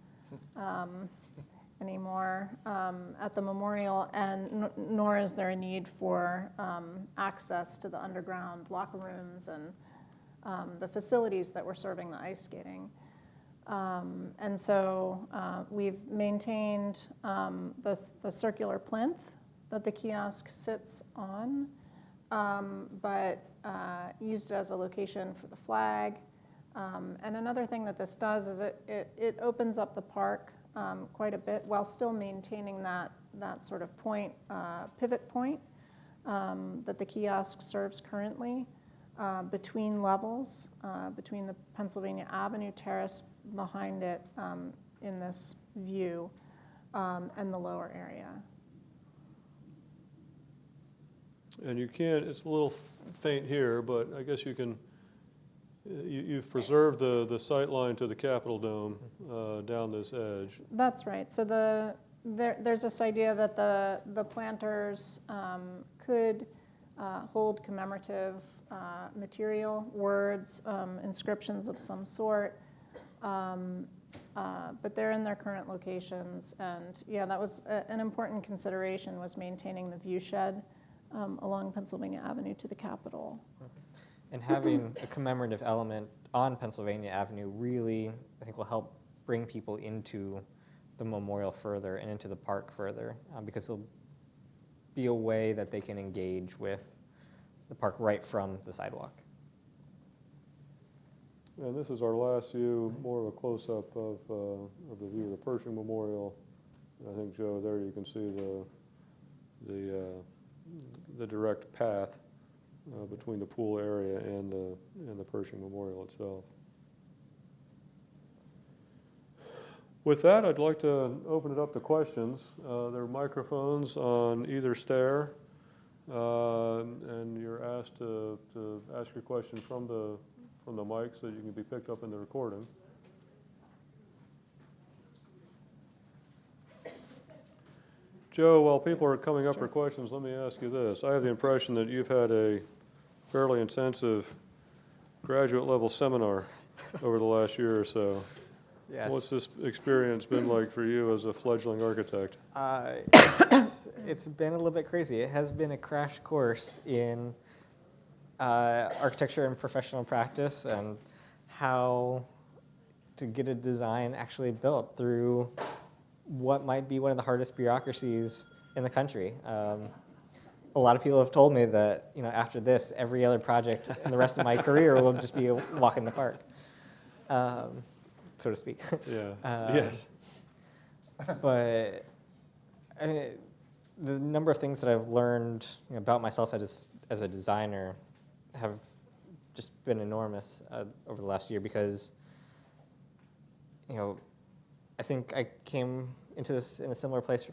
anymore at the memorial, and nor is there a need for access to the underground locker rooms and the facilities that were serving the ice skating. And so we've maintained the circular plinth that the kiosk sits on, but used it as a location for the flag. And another thing that this does is it opens up the park quite a bit while still maintaining that sort of point, pivot point that the kiosk serves currently between levels, between the Pennsylvania Avenue terrace behind it in this view and the lower area. And you can't, it's a little faint here, but I guess you can, you've preserved the sight line to the Capitol Dome down this edge. That's right. So there's this idea that the planters could hold commemorative material, words, inscriptions of some sort, but they're in their current locations. And yeah, that was an important consideration, was maintaining the view shed along Pennsylvania Avenue to the Capitol. And having a commemorative element on Pennsylvania Avenue really, I think, will help bring people into the memorial further and into the park further, because it'll be a way that they can engage with the park right from the sidewalk. And this is our last view, more of a close-up of the view of the Pershing Memorial. I think, Joe, there you can see the direct path between the pool area and the Pershing Memorial itself. With that, I'd like to open it up to questions. There are microphones on either stair, and you're asked to ask your question from the mic so you can be picked up in the recording. Joe, while people are coming up for questions, let me ask you this. I have the impression that you've had a fairly intensive graduate level seminar over the last year or so. Yes. What's this experience been like for you as a fledgling architect? It's been a little bit crazy. It has been a crash course in architecture and professional practice and how to get a design actually built through what might be one of the hardest bureaucracies in the country. A lot of people have told me that after this, every other project in the rest of my career will just be a walk in the park, so to speak. Yeah. Yes. But I mean, the number of things that I've learned about myself as a designer have just been enormous over the last year, because I think I came into this in a similar place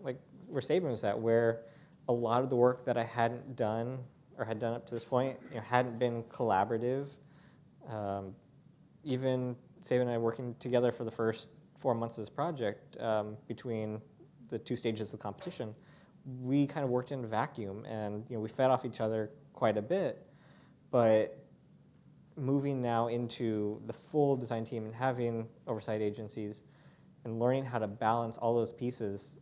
like where Sabin was at, where a lot of the work that I hadn't done or had done up to this point hadn't been collaborative. Even Sabin and I working together for the first 4 months of this project, between the two stages of the competition, we kind of worked in a vacuum, and we fed off each other quite a bit. But moving now into the full design team and having oversight agencies and learning how to balance all those pieces,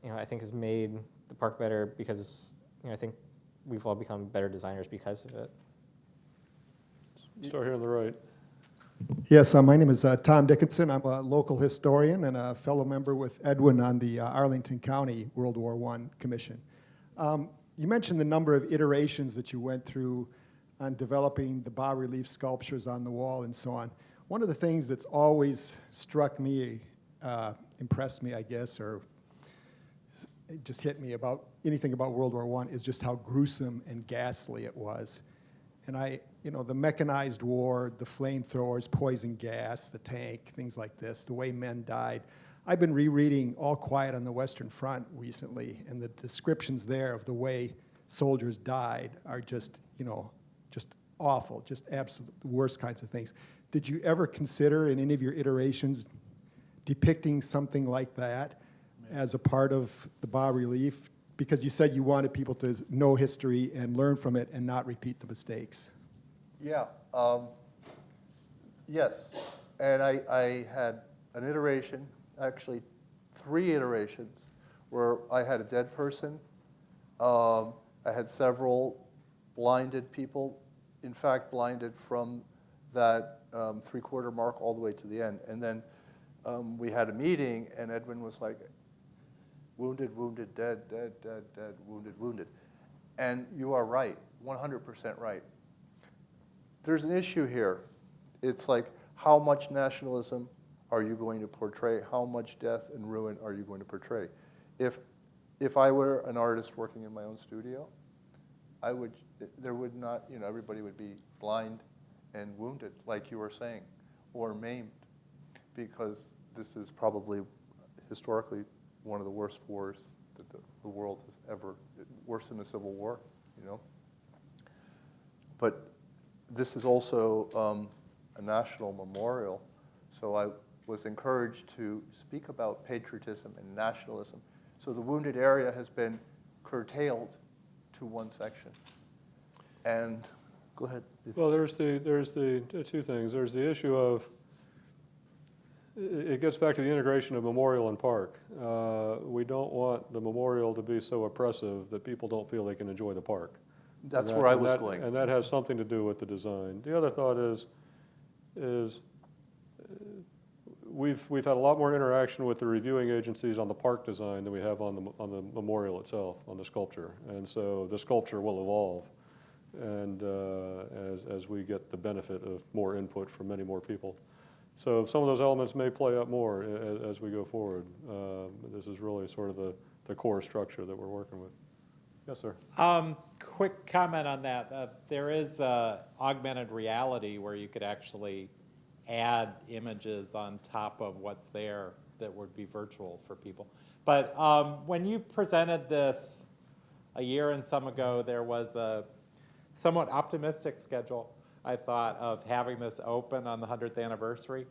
I think has made the park better, because I think we've all become better designers because of it. Start here on the right. Yes, my name is Tom Dickinson. I'm a local historian and a fellow member with Edwin on the Arlington County World War I Commission. You mentioned the number of iterations that you went through on developing the bas-relief sculptures on the wall and so on. One of the things that's always struck me, impressed me, I guess, or it just hit me about anything about World War I is just how gruesome and ghastly it was. And the mechanized war, the flamethrowers, poison gas, the tank, things like this, the way men died. I've been rereading All Quiet on the Western Front recently, and the descriptions there of the way soldiers died are just, just awful, just absolute the worst kinds of things. Did you ever consider in any of your iterations depicting something like that as a part of the bas-relief? Because you said you wanted people to know history and learn from it and not repeat the mistakes. Yeah. Yes. And I had an iteration, actually 3 iterations, where I had a dead person. I had several blinded people, in fact, blinded from that 3/4 mark all the way to the end. And then we had a meeting, and Edwin was like, wounded, wounded, dead, dead, dead, dead, wounded, wounded. And you are right, 100% right. There's an issue here. It's like, how much nationalism are you going to portray? How much death and ruin are you going to portray? If I were an artist working in my own studio, there would not, everybody would be blind and wounded, like you were saying, or maimed, because this is probably historically one of the worst wars that the world has ever, worse than the Civil War, But this is also a national memorial, so I was encouraged to speak about patriotism and nationalism. So the wounded area has been curtailed to one section. And go ahead. Well, there's the 2 things. There's the issue of, it gets back to the integration of memorial and park. We don't want the memorial to be so oppressive that people don't feel they can enjoy the park. That's where I was going. And that has something to do with the design. The other thought is we've had a lot more interaction with the reviewing agencies on the park design than we have on the memorial itself, on the sculpture. And so the sculpture will evolve, and as we get the benefit of more input from many more people. So some of those elements may play up more as we go forward. This is really sort of the core structure that we're working with. Yes, sir. Quick comment on that. There is augmented reality where you could actually add images on top of what's there that would be virtual for people. But when you presented this a year and some ago, there was a somewhat optimistic schedule, I thought, of having this open on the 100th anniversary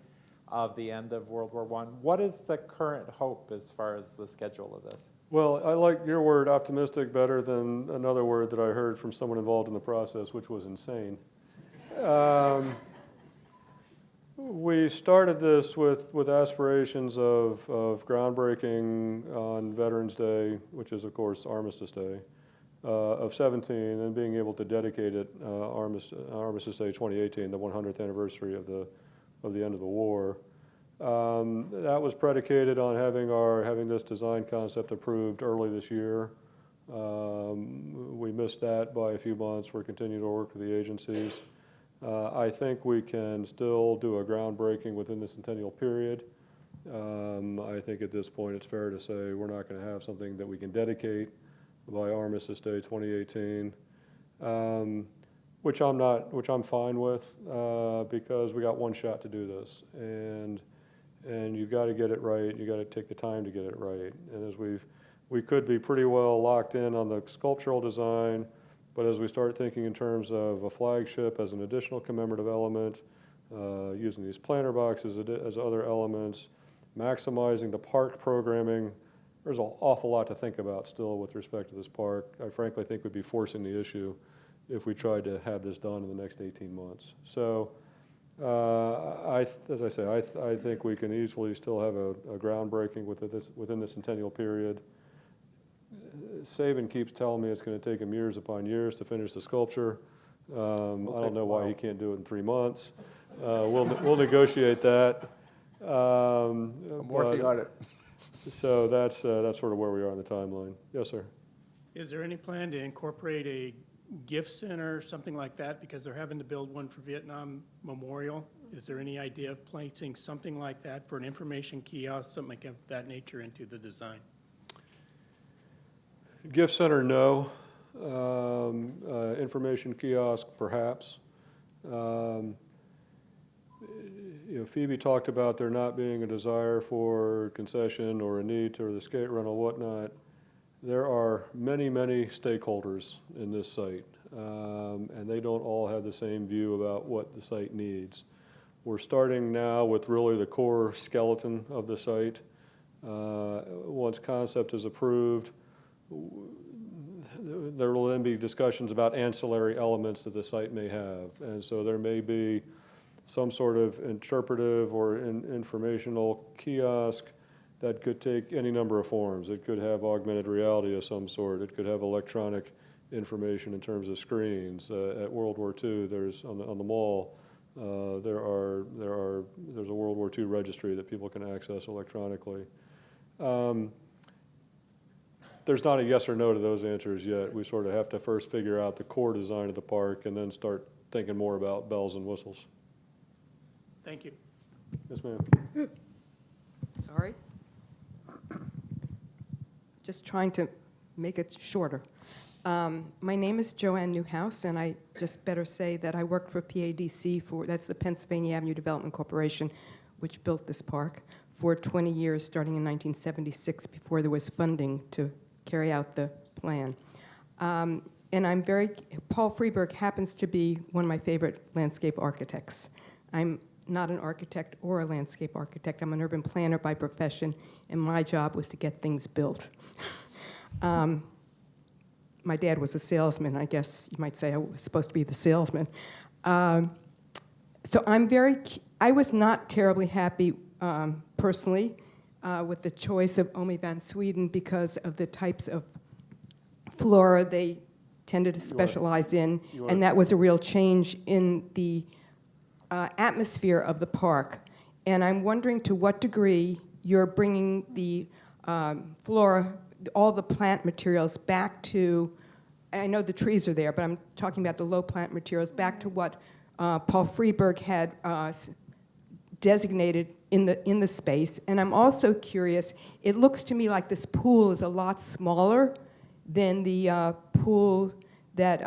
of the end of World War I. What is the current hope as far as the schedule of this? Well, I like your word optimistic better than another word that I heard from someone involved in the process, which was insane. We started this with aspirations of groundbreaking on Veterans Day, which is, of course, Armistice Day, of 17, and being able to dedicate it Armistice Day 2018, the 100th anniversary of the end of the war. That was predicated on having this design concept approved early this year. We missed that by a few months. We're continuing to work with the agencies. I think we can still do a groundbreaking within the centennial period, I think at this point it's fair to say we're not going to have something that we can dedicate by Armistice Day 2018, which I'm fine with, because we got one shot to do this, and you've got to get it right. You got to take the time to get it right. And as we could be pretty well locked in on the sculptural design, but as we start thinking in terms of a flagship as an additional commemorative element, using these planter boxes as other elements, maximizing the park programming, there's an awful lot to think about still with respect to this park. I frankly think we'd be forcing the issue if we tried to have this done in the next 18 months. So, as I say, I think we can easily still have a groundbreaking within the centennial period. Sabin keeps telling me it's going to take him years upon years to finish the sculpture. I don't know why he can't do it in 3 months. We'll negotiate that. I'm working on it. So that's sort of where we are on the timeline. Yes, sir. Is there any plan to incorporate a gift center, something like that, because they're having to build one for Vietnam Memorial? Is there any idea of placing something like that for an information kiosk, something of that nature into the design? Gift center, no. Information kiosk, perhaps. Phoebe talked about there not being a desire for concession or a need to the skate rental, whatnot. There are many, many stakeholders in this site, and they don't all have the same view about what the site needs. We're starting now with really the core skeleton of the site. Once concept is approved, there will then be discussions about ancillary elements that the site may have. And so there may be some sort of interpretive or informational kiosk that could take any number of forms. It could have augmented reality of some sort. It could have electronic information in terms of screens. At World War II, there's on the mall, there's a World War II registry that people can access electronically. There's not a yes or no to those answers yet. We sort of have to first figure out the core design of the park and then start thinking more about bells and whistles. Thank you. Yes, ma'am. Sorry. Just trying to make it shorter. My name is Joanne Newhouse, and I just better say that I worked for PADC, that's the Pennsylvania Avenue Development Corporation, which built this park, for 20 years, starting in 1976, before there was funding to carry out the plan. And Paul Freeberg happens to be one of my favorite landscape architects. I'm not an architect or a landscape architect. I'm an urban planner by profession, and my job was to get things built. My dad was a salesman. I guess you might say I was supposed to be the salesman. So I was not terribly happy personally with the choice of Omi van Sweden because of the types of flora they tended to specialize in, and that was a real change in the atmosphere of the park. And I'm wondering to what degree you're bringing the flora, all the plant materials back to, I know the trees are there, but I'm talking about the low plant materials, back to what Paul Freeberg had designated in the space. And I'm also curious, it looks to me like this pool is a lot smaller than the pool that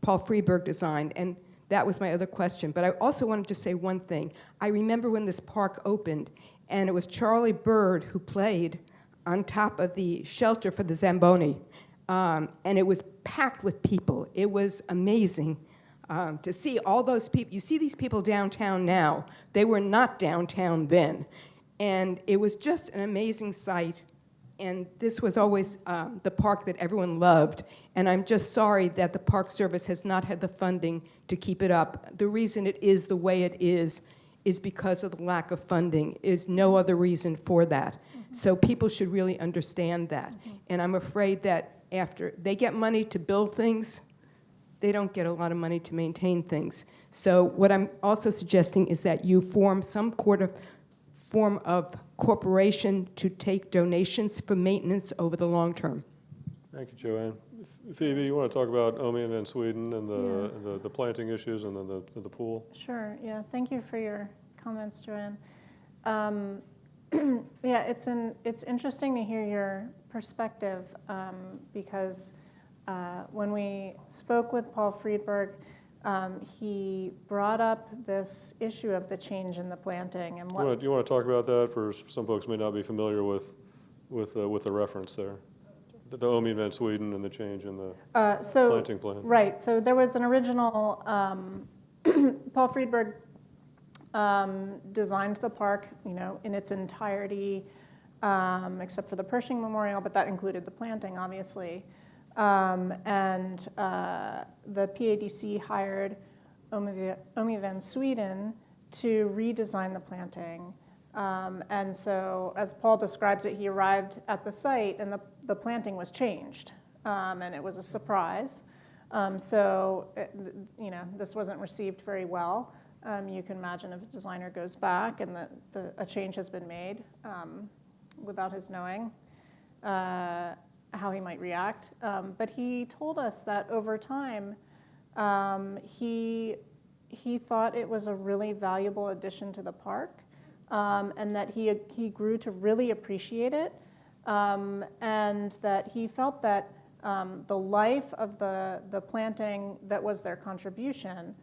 Paul Freeberg designed. And that was my other question. But I also wanted to say one thing. I remember when this park opened, and it was Charlie Bird who played on top of the shelter for the Zamboni. And it was packed with people. It was amazing to see all those people. You see these people downtown now. They were not downtown then. And it was just an amazing sight. And this was always the park that everyone loved. And I'm just sorry that the Park Service has not had the funding to keep it up. The reason it is the way it is because of the lack of funding. Is no other reason for that. Mm-hmm. So people should really understand that. Mm-hmm. And I'm afraid that after they get money to build things, they don't get a lot of money to maintain things. So what I'm also suggesting is that you form some form of corporation to take donations for maintenance over the long term. Thank you, Joanne. Phoebe, you want to talk about Omi and Van Sweden and the planting issues and then the pool? Sure, yeah, thank you for your comments, Joanne. Yeah, it's interesting to hear your perspective because when we spoke with Paul Friedberg, he brought up this issue of the change in the planting and what. Do you want to talk about that? For some folks may not be familiar with the reference there, the Omi van Sweden and the change in the planting plan. Right. So there was an original. Paul Friedberg designed the park, in its entirety, except for the Pershing Memorial, but that included the planting, obviously. And the PADC hired Omi van Sweden to redesign the planting. And so, as Paul describes it, he arrived at the site and the planting was changed, and it was a surprise. This wasn't received very well. You can imagine if a designer goes back and a change has been made without his knowing how he might react. But he told us that over time, he thought it was a really valuable addition to the park, and that he grew to really appreciate it, and that he felt that the life of the planting that was their contribution,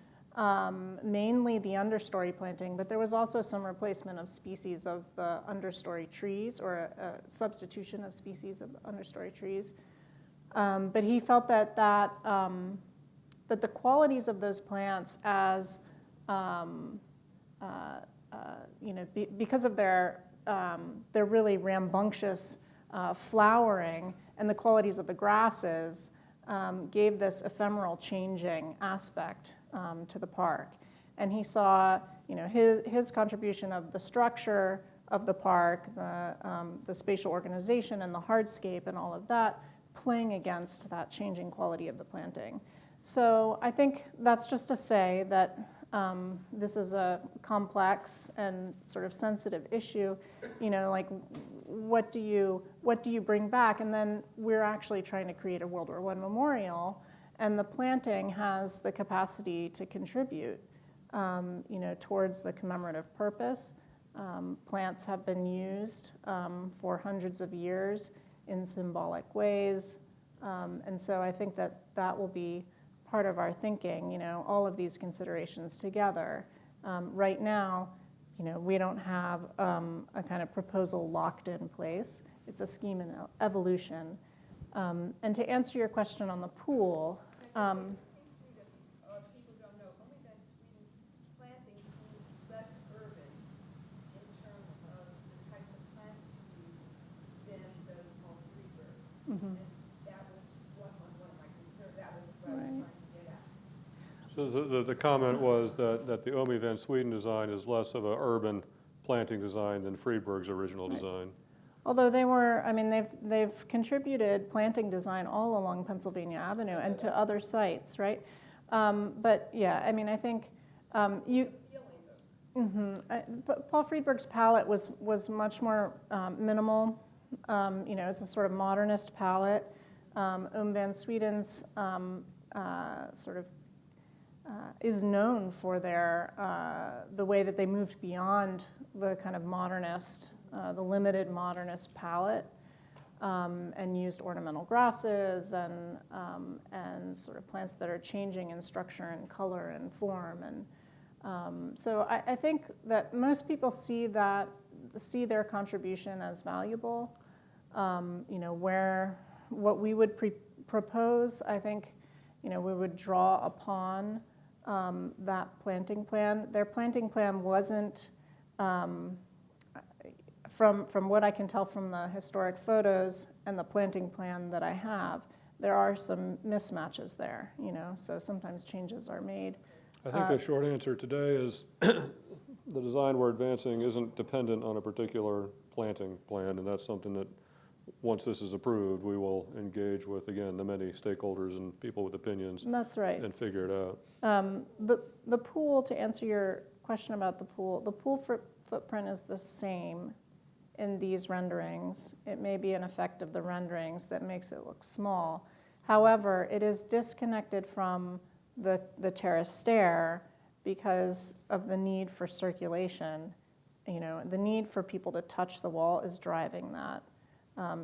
mainly the understory planting, but there was also some replacement of species of the understory trees or a substitution of species of understory trees. But he felt that the qualities of those plants as, because of their really rambunctious flowering and the qualities of the grasses, gave this ephemeral changing aspect to the park. And he saw, his contribution of the structure of the park, the spatial organization and the hardscape and all of that playing against that changing quality of the planting. So I think that's just to say that this is a complex and sort of sensitive issue, like what do you bring back? And then we're actually trying to create a World War I memorial, and the planting has the capacity to contribute, towards the commemorative purpose. Plants have been used for hundreds of years in symbolic ways, and so I think that will be part of our thinking, all of these considerations together. Right now, we don't have a kind of proposal locked in place. It's a scheme in evolution. And to answer your question on the pool, It seems to me that people don't know, Omi van Sweden's planting seems less urban in terms of the types of plants he uses than does Paul Friedberg. And that was one of my concerns. That was what I was trying to get at. So the comment was that the Omi van Sweden design is less of an urban planting design than Friedberg's original design. although they've contributed planting design all along Pennsylvania Avenue and to other sites, right? But yeah, I think but Paul Friedberg's palette was much more minimal. It's a sort of modernist palette. Omi van Sweden's is known for the way that they moved beyond the kind of modernist, the limited modernist palette, and used ornamental grasses and sort of plants that are changing in structure and color and form. And so I think that most people see their contribution as valuable. What we would propose, I think, we would draw upon that planting plan. Their planting plan wasn't, from what I can tell from the historic photos and the planting plan that I have, there are some mismatches there, so sometimes changes are made. I think the short answer today is the design we're advancing isn't dependent on a particular planting plan, and that's something that once this is approved, we will engage with, again, the many stakeholders and people with opinions. That's right. And figure it out. The pool, to answer your question about the pool footprint is the same in these renderings. It may be an effect of the renderings that makes it look small. However, it is disconnected from the terrace stair because of the need for circulation the need for people to touch the wall is driving that.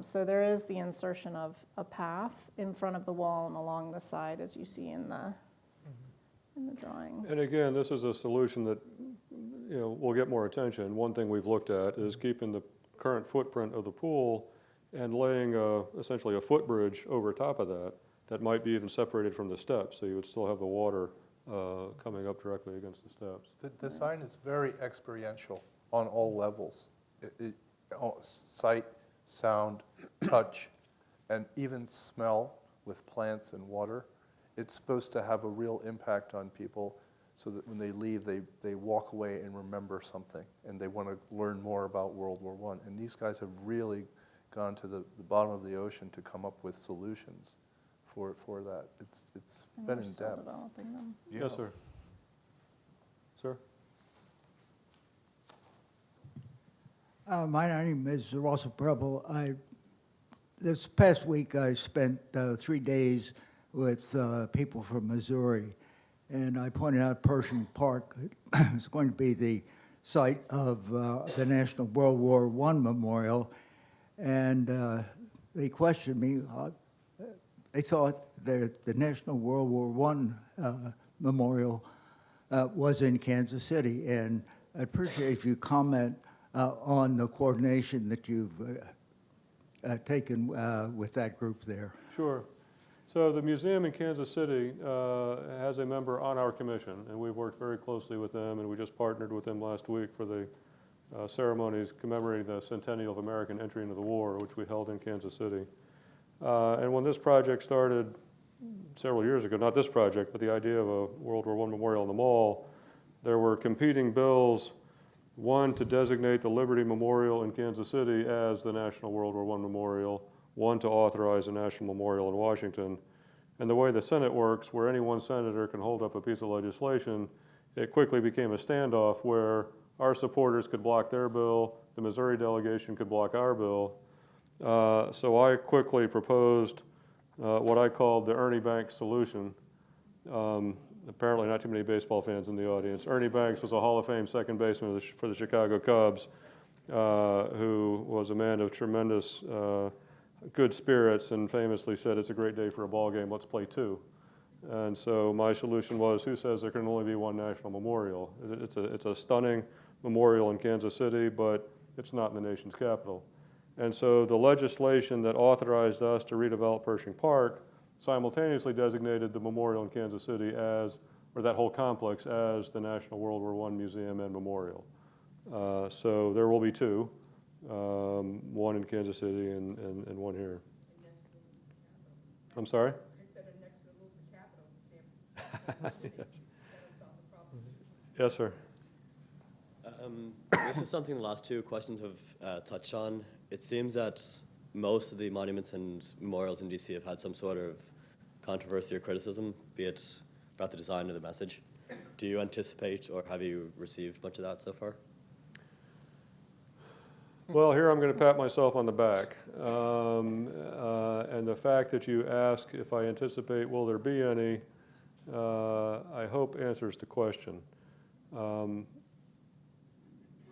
So there is the insertion of a path in front of the wall and along the side, as you see in the drawing. And again, this is a solution that, will get more attention. One thing we've looked at is keeping the current footprint of the pool and laying essentially a footbridge over top of that might be even separated from the steps, so you would still have the water coming up directly against the steps. The design is very experiential on all levels. Sight, sound, touch, and even smell with plants and water. It's supposed to have a real impact on people so that when they leave, they walk away and remember something, and they want to learn more about World War I. And these guys have really gone to the bottom of the ocean to come up with solutions for that. It's And been we're in still depth. developing them. Yes, sir. Sir? My name is Russell Preble. This past week I spent 3 days with people from Missouri, and I pointed out Pershing Park is going to be the site of the National World War I Memorial, and they questioned me. They thought that the National World War I Memorial was in Kansas City, and I'd appreciate if you comment on the coordination that you've taken with that group there. Sure. So the museum in Kansas City has a member on our commission, and we've worked very closely with them, and we just partnered with them last week for the ceremonies commemorating the centennial of American entry into the war, which we held in Kansas City. And when this project started several years ago, not this project, but the idea of a World War I memorial in the mall, there were competing bills, one to designate the Liberty Memorial in Kansas City as the National World War I Memorial, one to authorize a national memorial in Washington. And the way the Senate works, where any one senator can hold up a piece of legislation, it quickly became a standoff where our supporters could block their bill, the Missouri delegation could block our bill. So I quickly proposed what I called the Ernie Banks solution. Apparently not too many baseball fans in the audience. Ernie Banks was a Hall of Fame second baseman for the Chicago Cubs, who was a man of tremendous good spirits and famously said, "It's a great day for a ball game, let's play two." And so my solution was, who says there can only be one national memorial? It's a stunning memorial in Kansas City, but it's not in the nation's capital. And so the legislation that authorized us to redevelop Pershing Park simultaneously designated the memorial in Kansas City as, or that whole complex, as the National World War I Museum and Memorial. So there will be two, one in Kansas City and one here. I'm sorry? Yes, sir. This is something the last two questions have touched on. It seems that most of the monuments and memorials in DC have had some sort of controversy or criticism, be it about the design or the message. Do you anticipate or have you received much of that so far? Well, here I'm going to pat myself on the back. And the fact that you ask if I anticipate will there be any, I hope answers the question.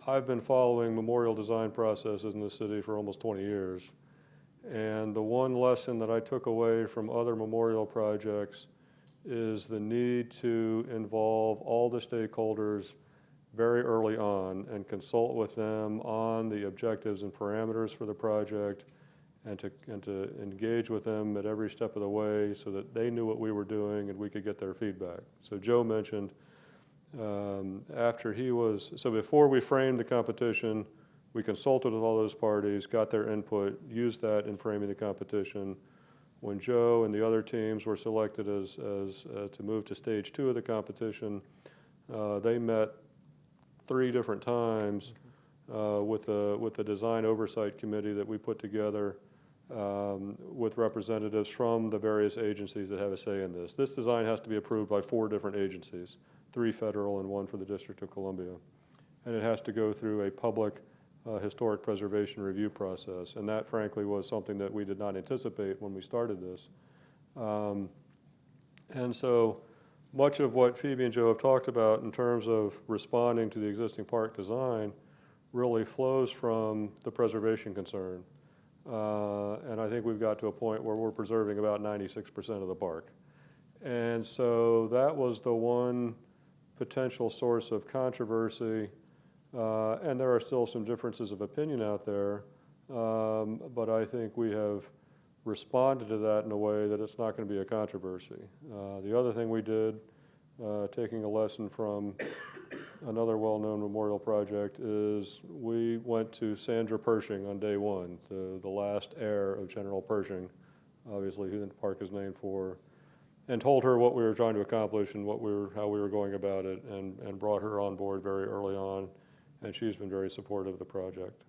I've been following memorial design processes in the city for almost 20 years. And the one lesson that I took away from other memorial projects is the need to involve all the stakeholders very early on and consult with them on the objectives and parameters for the project and to engage with them at every step of the way so that they knew what we were doing and we could get their feedback. So Joe mentioned before we framed the competition, we consulted with all those parties, got their input, used that in framing the competition. When Joe and the other teams were selected to move to stage 2 of the competition, they met 3 different times with the design oversight committee that we put together with representatives from the various agencies that have a say in this. This design has to be approved by 4 different agencies, 3 federal and 1 for the District of Columbia. And it has to go through a public historic preservation review process. And that, frankly, was something that we did not anticipate when we started this. And so much of what Phoebe and Joe have talked about in terms of responding to the existing park design really flows from the preservation concern. And I think we've got to a point where we're preserving about 96% of the park. And so that was the one potential source of controversy. And there are still some differences of opinion out there. But I think we have responded to that in a way that it's not going to be a controversy. The other thing we did, taking a lesson from another well-known memorial project, is we went to Sandra Pershing on day one, the last heir of General Pershing, obviously who the park is named for, and told her what we were trying to accomplish and how we were going about it, and brought her on board very early on, and she's been very supportive of the project.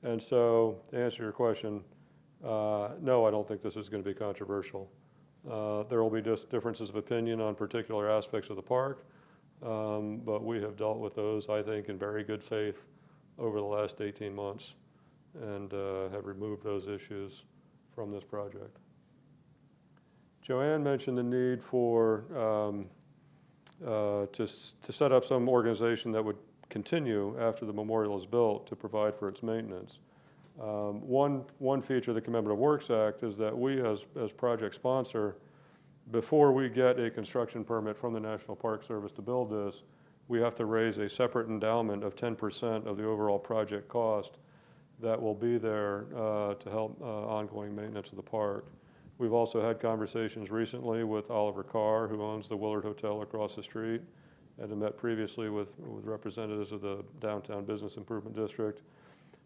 And so, to answer your question, no, I don't think this is going to be controversial. There will be just differences of opinion on particular aspects of the park, but we have dealt with those, I think, in very good faith over the last 18 months and have removed those issues from this project. Joanne mentioned the need for to set up some organization that would continue after the memorial is built to provide for its maintenance. One feature of the Commemorative Works Act is that we, as project sponsor, before we get a construction permit from the National Park Service to build this, we have to raise a separate endowment of 10% of the overall project cost that will be there to help ongoing maintenance of the park. We've also had conversations recently with Oliver Carr, who owns the Willard Hotel across the street, and have met previously with representatives of the Downtown Business Improvement District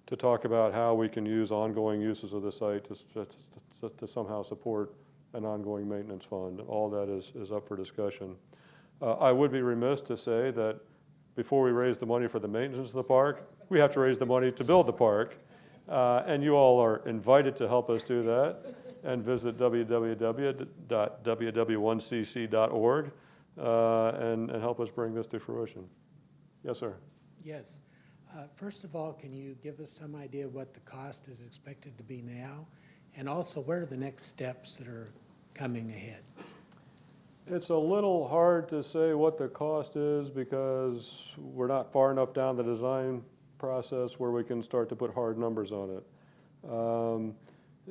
to talk about how we can use ongoing uses of the site to somehow support an ongoing maintenance fund. All that is up for discussion. I would be remiss to say that before we raise the money for the maintenance of the park, we have to raise the money to build the park. And you all are invited to help us do that and visit www.www1cc.org and help us bring this to fruition. Yes, sir. Yes. First of all, can you give us some idea of what the cost is expected to be now? And also, what are the next steps that are coming ahead? It's a little hard to say what the cost is because we're not far enough down the design process where we can start to put hard numbers on it.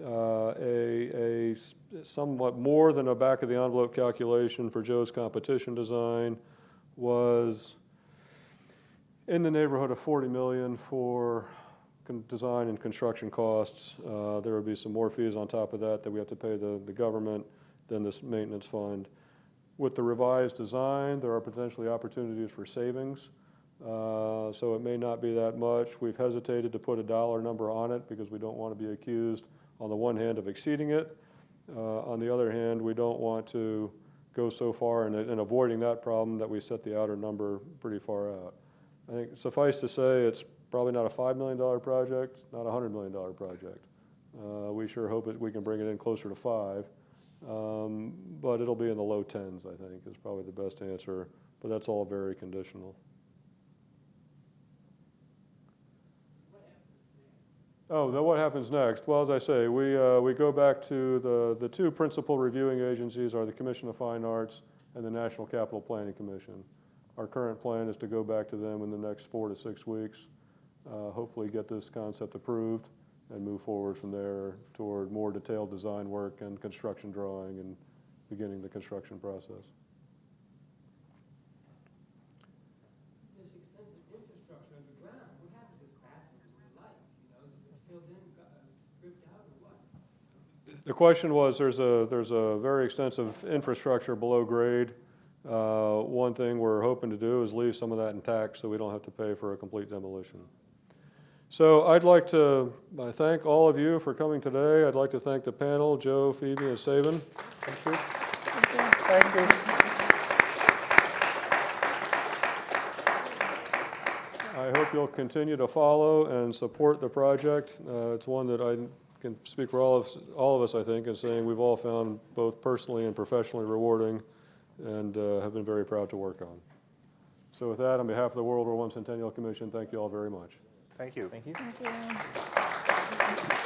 A somewhat more than a back-of-the-envelope calculation for Joe's competition design was in the neighborhood of $40 million for design and construction costs. There would be some more fees on top of that we have to pay the government, then this maintenance fund. With the revised design, there are potentially opportunities for savings. So it may not be that much. We've hesitated to put a dollar number on it because we don't want to be accused, on the one hand, of exceeding it. On the other hand, we don't want to go so far in avoiding that problem that we set the outer number pretty far out. I think suffice to say, it's probably not a $5 million project, not a $100 million project. We sure hope that we can bring it in closer to 5, but it'll be in the low tens, I think, is probably the best answer, but that's all very conditional. Oh, then what happens next? Well, as I say, we go back to the two principal reviewing agencies are the Commission of Fine Arts and the National Capital Planning Commission. Our current plan is to go back to them in the next 4 to 6 weeks, hopefully get this concept approved and move forward from there toward more detailed design work and construction drawing and beginning the construction process. This extensive infrastructure underground, what happens if bathrooms and the like, is it filled in, ripped out or what? The question was, there's a very extensive infrastructure below grade. One thing we're hoping to do is leave some of that intact so we don't have to pay for a complete demolition. So I'd like to thank all of you for coming today. I'd like to thank the panel, Joe, Phoebe, and Sabin. Thank you. Thank you. I hope you'll continue to follow and support the project. It's one that I can speak for all of us, I think, in saying we've all found both personally and professionally rewarding and have been very proud to work on. So with that, on behalf of the World War I Centennial Commission, thank you all very much. Thank you. Thank you. Thank you.